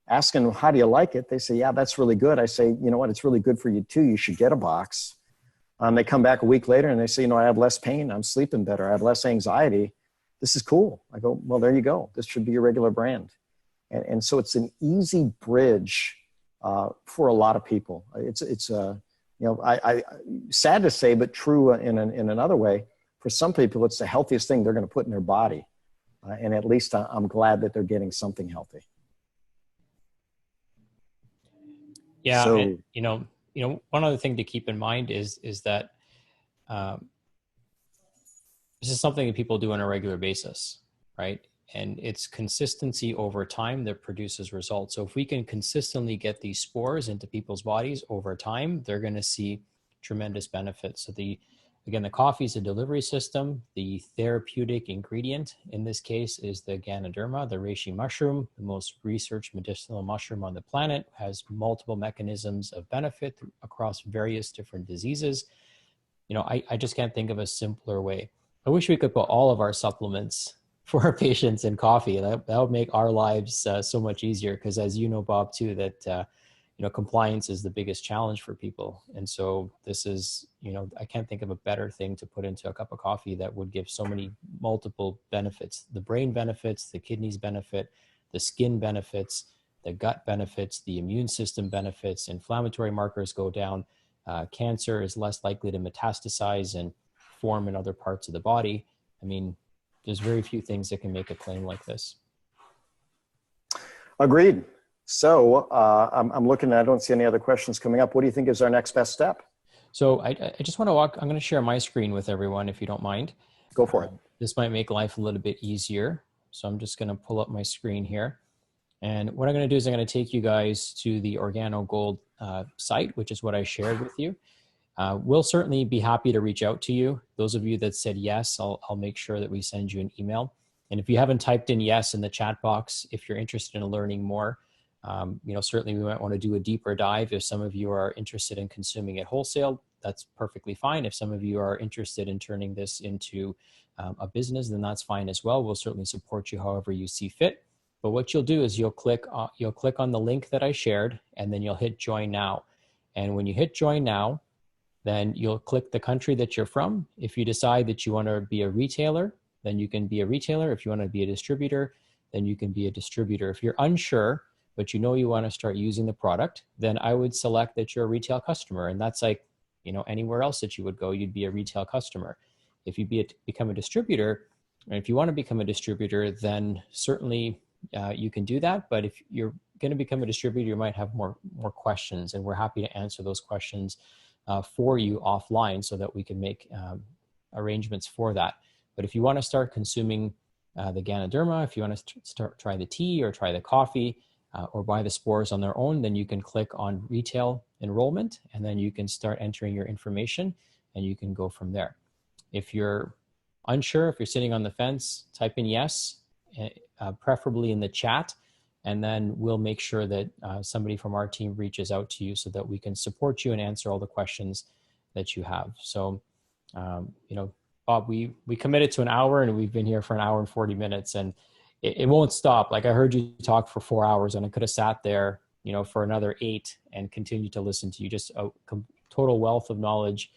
asking them, how do you like it? They say, yeah, that's really good. I say, you know what? It's really good for you too. You should get a box. They come back a week later and they say, you know, I have less pain. I'm sleeping better. I have less anxiety. This is cool. I go, well, there you go. This should be your regular brand. And so it's an easy bridge for a lot of people. It's you know, I sad to say, but true in another way. For some people, it's the healthiest thing they're going to put in their body. And at least I'm glad that they're getting something healthy. Yeah, So, and, you know, one other thing to keep in mind is that this is something that people do on a regular basis, right? And it's consistency over time that produces results. So if we can consistently get these spores into people's bodies over time, they're going to see tremendous benefits. So again, the coffee is a delivery system. The therapeutic ingredient in this case is the Ganoderma, the Reishi mushroom, the most researched medicinal mushroom on the planet, has multiple mechanisms of benefit across various different diseases. You know, I just can't think of a simpler way. I wish we could put all of our supplements for our patients in coffee. That would make our lives so much easier, because as you know, Bob, too, that you know, compliance is the biggest challenge for people. And so this is, you know, I can't think of a better thing to put into a cup of coffee that would give so many multiple benefits: the brain benefits, the kidneys benefit, the skin benefits, the gut benefits, the immune system benefits, inflammatory markers go down, cancer is less likely to metastasize and form in other parts of the body. I mean, there's very few things that can make a claim like this. agreed. So I'm looking, I don't see any other questions coming up. What do you think is our next best step? So I just want to I'm going to share my screen with everyone, if you don't mind. Go for it. This might make life a little bit easier. So I'm just going to pull up my screen here. And what I'm going to do is I'm going to take you guys to the Organo Gold site, which is what I shared with you. We'll certainly be happy to reach out to you. Those of you that said yes, I'll make sure that we send you an email. And if you haven't typed in yes in the chat box, if you're interested in learning more, you know, certainly we might want to do a deeper dive. If some of you are interested in consuming it wholesale, that's perfectly fine. If some of you are interested in turning this into a business, then that's fine as well. We'll certainly support you however you see fit. But what you'll do is you'll click on the link that I shared, and then you'll hit join now. And when you hit join now, then you'll click the country that you're from. If you decide that you want to be a retailer, then you can be a retailer. If you want to be a distributor, then you can be a distributor. If you're unsure, but you know you want to start using the product, then I would select that you're a retail customer. And that's like, you know, anywhere else that you would go, you'd be a retail customer. If you become a distributor, and if you want to become a distributor, then certainly you can do that. But if you're going to become a distributor, you might have more questions, and we're happy to answer those questions for you offline so that we can make arrangements for that. But if you want to start consuming the Ganoderma, if you want to try the tea or try the coffee or buy the spores on their own, then you can click on retail enrollment, and then you can start entering your information, and you can go from there. If you're unsure, if you're sitting on the fence, type in yes, preferably in the chat, and then we'll make sure that somebody from our team reaches out to you so that we can support you and answer all the questions that you have. So, you know, Bob, we committed to an hour, and we've been here for an hour and 40 minutes, and it won't stop. Like, I heard you talk for 4 hours, and I could have sat there, you know, for another 8 and continued to listen to you. Just a total wealth of knowledge,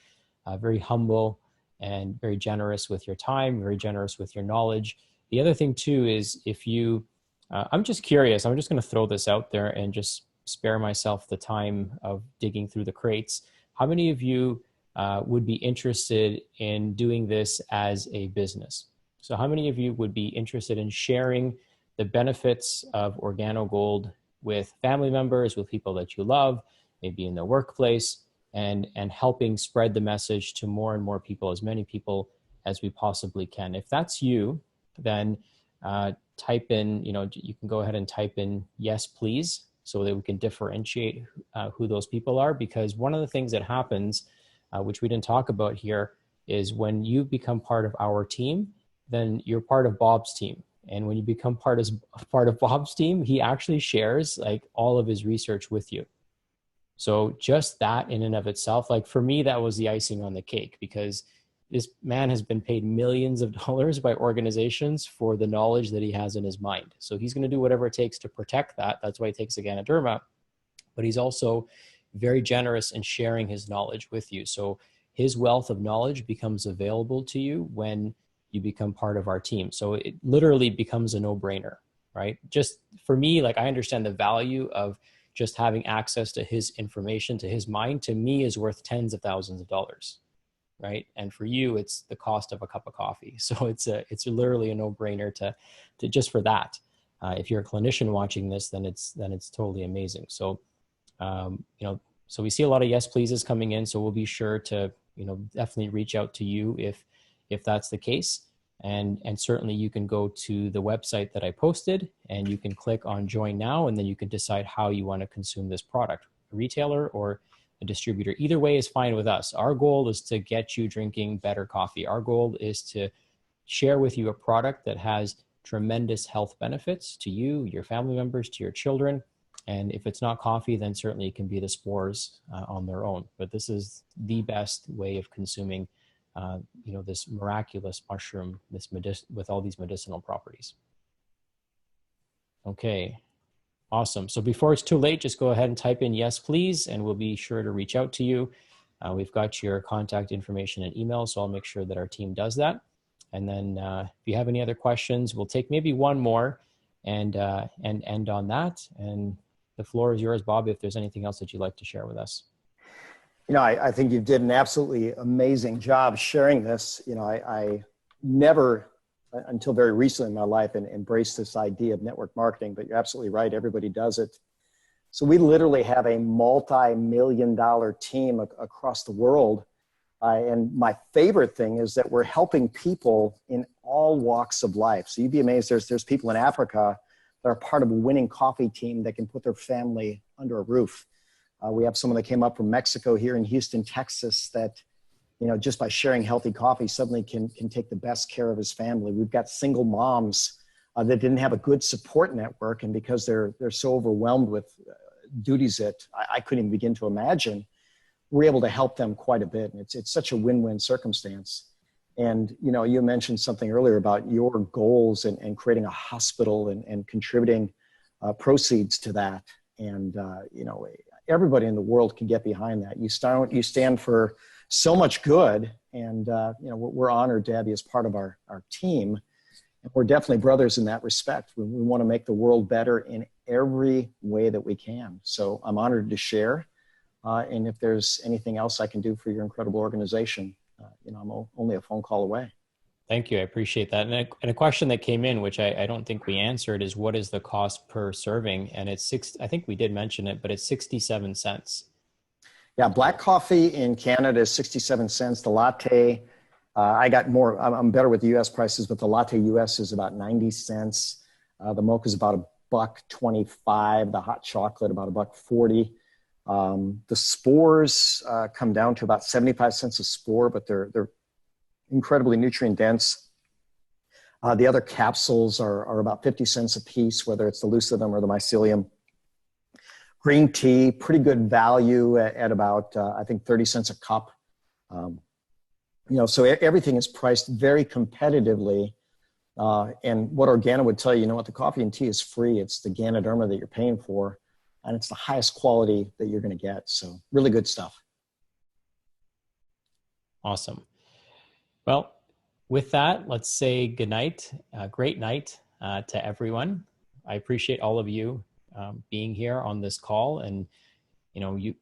very humble and very generous with your time, very generous with your knowledge. The other thing too is, if you, I'm just curious, I'm just going to throw this out there and just spare myself the time of digging through the crates. How many of you would be interested in doing this as a business? So how many of you would be interested in sharing the benefits of Organo Gold with family members, with people that you love, maybe in the workplace, and helping spread the message to more and more people, as many people as we possibly can? If that's you, then type in, you know, you can go ahead and type in yes, please, so that we can differentiate who those people are. Because one of the things that happens, which we didn't talk about here, is when you become part of our team, then you're part of Bob's team. And when you become part of Bob's team, he actually shares like all of his research with you. So just that in and of itself, like for me, that was the icing on the cake, because this man has been paid millions of dollars by organizations for the knowledge that he has in his mind. So he's going to do whatever it takes to protect that. That's why he takes a Ganoderma. But he's also very generous in sharing his knowledge with you. So his wealth of knowledge becomes available to you when you become part of our team. So it literally becomes a no-brainer, right? Just for me, like I understand the value of just having access to his information, to his mind, to me is worth tens of thousands of dollars, right? And for you, it's the cost of a cup of coffee. So it's literally a no-brainer to just for that. If you're a clinician watching this, then it's totally amazing. So, so we see a lot of yes pleases coming in. So we'll be sure to, definitely reach out to you if that's the case. And certainly you can go to the website that I posted and you can click on join now, and then you can decide how you want to consume this product, a retailer or a distributor. Either way is fine with us. Our goal is to get you drinking better coffee. Our goal is to share with you a product that has tremendous health benefits to you, your family members, to your children. And if it's not coffee, then certainly it can be the spores on their own. But this is the best way of consuming this miraculous mushroom, with all these medicinal properties. Okay, awesome. So before it's too late, just go ahead and type in yes, please, and we'll be sure to reach out to you. We've got your contact information and email, so I'll make sure that our team does that. And then if you have any other questions, we'll take maybe one more and end on that. And the floor is yours, Bob, if there's anything else that you'd like to share with us. I think you did an absolutely amazing job sharing this. I never, until very recently in my life, embraced this idea of network marketing, but you're absolutely right. Everybody does it. So we literally have a multi-million-dollar team across the world. And my favorite thing is that we're helping people in all walks of life. So you'd be amazed. There's people in Africa that are part of a winning coffee team that can put their family under a roof. We have someone that came up from Mexico here in Houston, Texas, that, just by sharing healthy coffee suddenly can take the best care of his family. We've got single moms that didn't have a good support network. And because they're so overwhelmed with duties that I couldn't even begin to imagine, we're able to help them quite a bit. And it's such a win-win circumstance. And, you mentioned something earlier about your goals and creating a hospital and contributing proceeds to that. And, everybody in the world can get behind that. You stand for so much good. And, we're honored to have you as part of our team. And we're definitely brothers in that respect. We want to make the world better in every way that we can. So I'm honored to share. And if there's anything else I can do for your incredible organization, I'm only a phone call away. Thank you. I appreciate that. And a question that came in, which I don't think we answered, is what is the cost per serving? And it's I think we did mention it, but it's 67 cents. Yeah. Black coffee in Canada is 67 cents. The latte, I got more, I'm better with the US prices, but the latte US is about 90 cents. The mocha is about $1.25. The hot chocolate, about $1.40. The spores come down to about 75 cents a spore, but they're incredibly nutrient dense. The other capsules are about 50 cents a piece, whether it's the lucidum or the mycelium. Green tea, pretty good value at about, I think, 30 cents a cup. So everything is priced very competitively. And what Organo would tell you, the coffee and tea is free. It's the Ganoderma that you're paying for. And it's the highest quality that you're going to get. So really good stuff. Awesome. Well, with that, let's say good night. Great night to everyone. I appreciate all of you being here on this call. And, you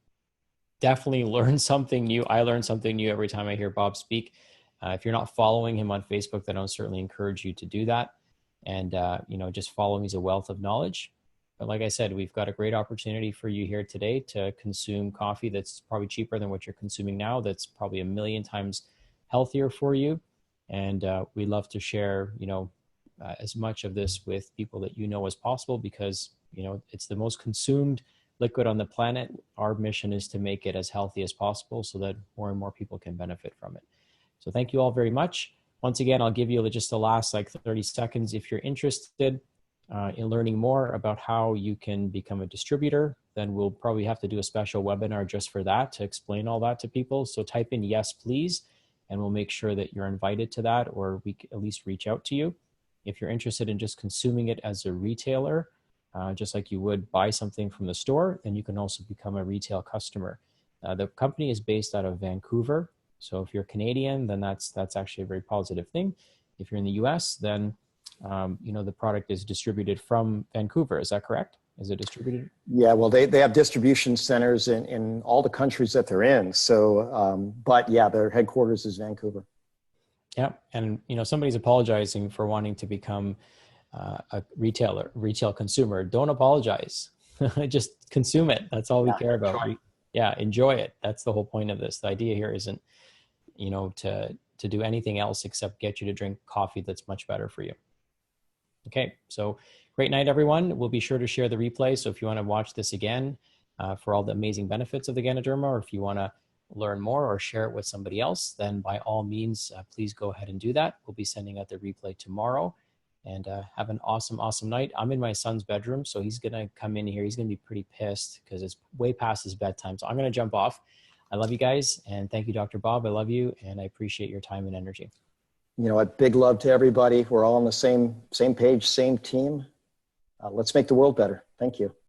definitely learn something new. I learn something new every time I hear Bob speak. If you're not following him on Facebook, then I'll certainly encourage you to do that. And, just follow him. He's a wealth of knowledge. But like I said, we've got a great opportunity for you here today to consume coffee that's probably cheaper than what you're consuming now. That's probably 1 million times healthier for you. And we love to share, as much of this with people that as possible, because, it's the most consumed liquid on the planet. Our mission is to make it as healthy as possible so that more and more people can benefit from it. So thank you all very much. Once again, I'll give you just the last like 30 seconds. If you're interested in learning more about how you can become a distributor, then we'll probably have to do a special webinar just for that, to explain all that to people. So type in yes, please, and we'll make sure that you're invited to that, or we can at least reach out to you. If you're interested in just consuming it as a retailer, just like you would buy something from the store, then you can also become a retail customer. The company is based out of Vancouver. So if you're Canadian, then that's actually a very positive thing. If you're in the US, then the product is distributed from Vancouver. Is that correct? Is it distributed? Yeah, well, they have distribution centers in all the countries that they're in. So, but yeah, their headquarters is Vancouver. Yeah, and somebody's apologizing for wanting to become a retail consumer. Don't apologize. Just consume it. That's all we care about. Enjoy it. That's the whole point of this. The idea here isn't, to do anything else except get you to drink coffee that's much better for you. Okay, so great night, everyone. We'll be sure to share the replay. So if you want to watch this again for all the amazing benefits of the Ganoderma, or if you want to learn more or share it with somebody else, then by all means, please go ahead and do that. We'll be sending out the replay tomorrow. And have an awesome, awesome night. I'm in my son's bedroom, so he's going to come in here. He's going to be pretty pissed because it's way past his bedtime. So I'm going to jump off. I love you guys. And thank you, Dr. Bob. I love you. And I appreciate your time and energy. A big love to everybody. We're all on the same page, same team. Let's make the world better. Thank you.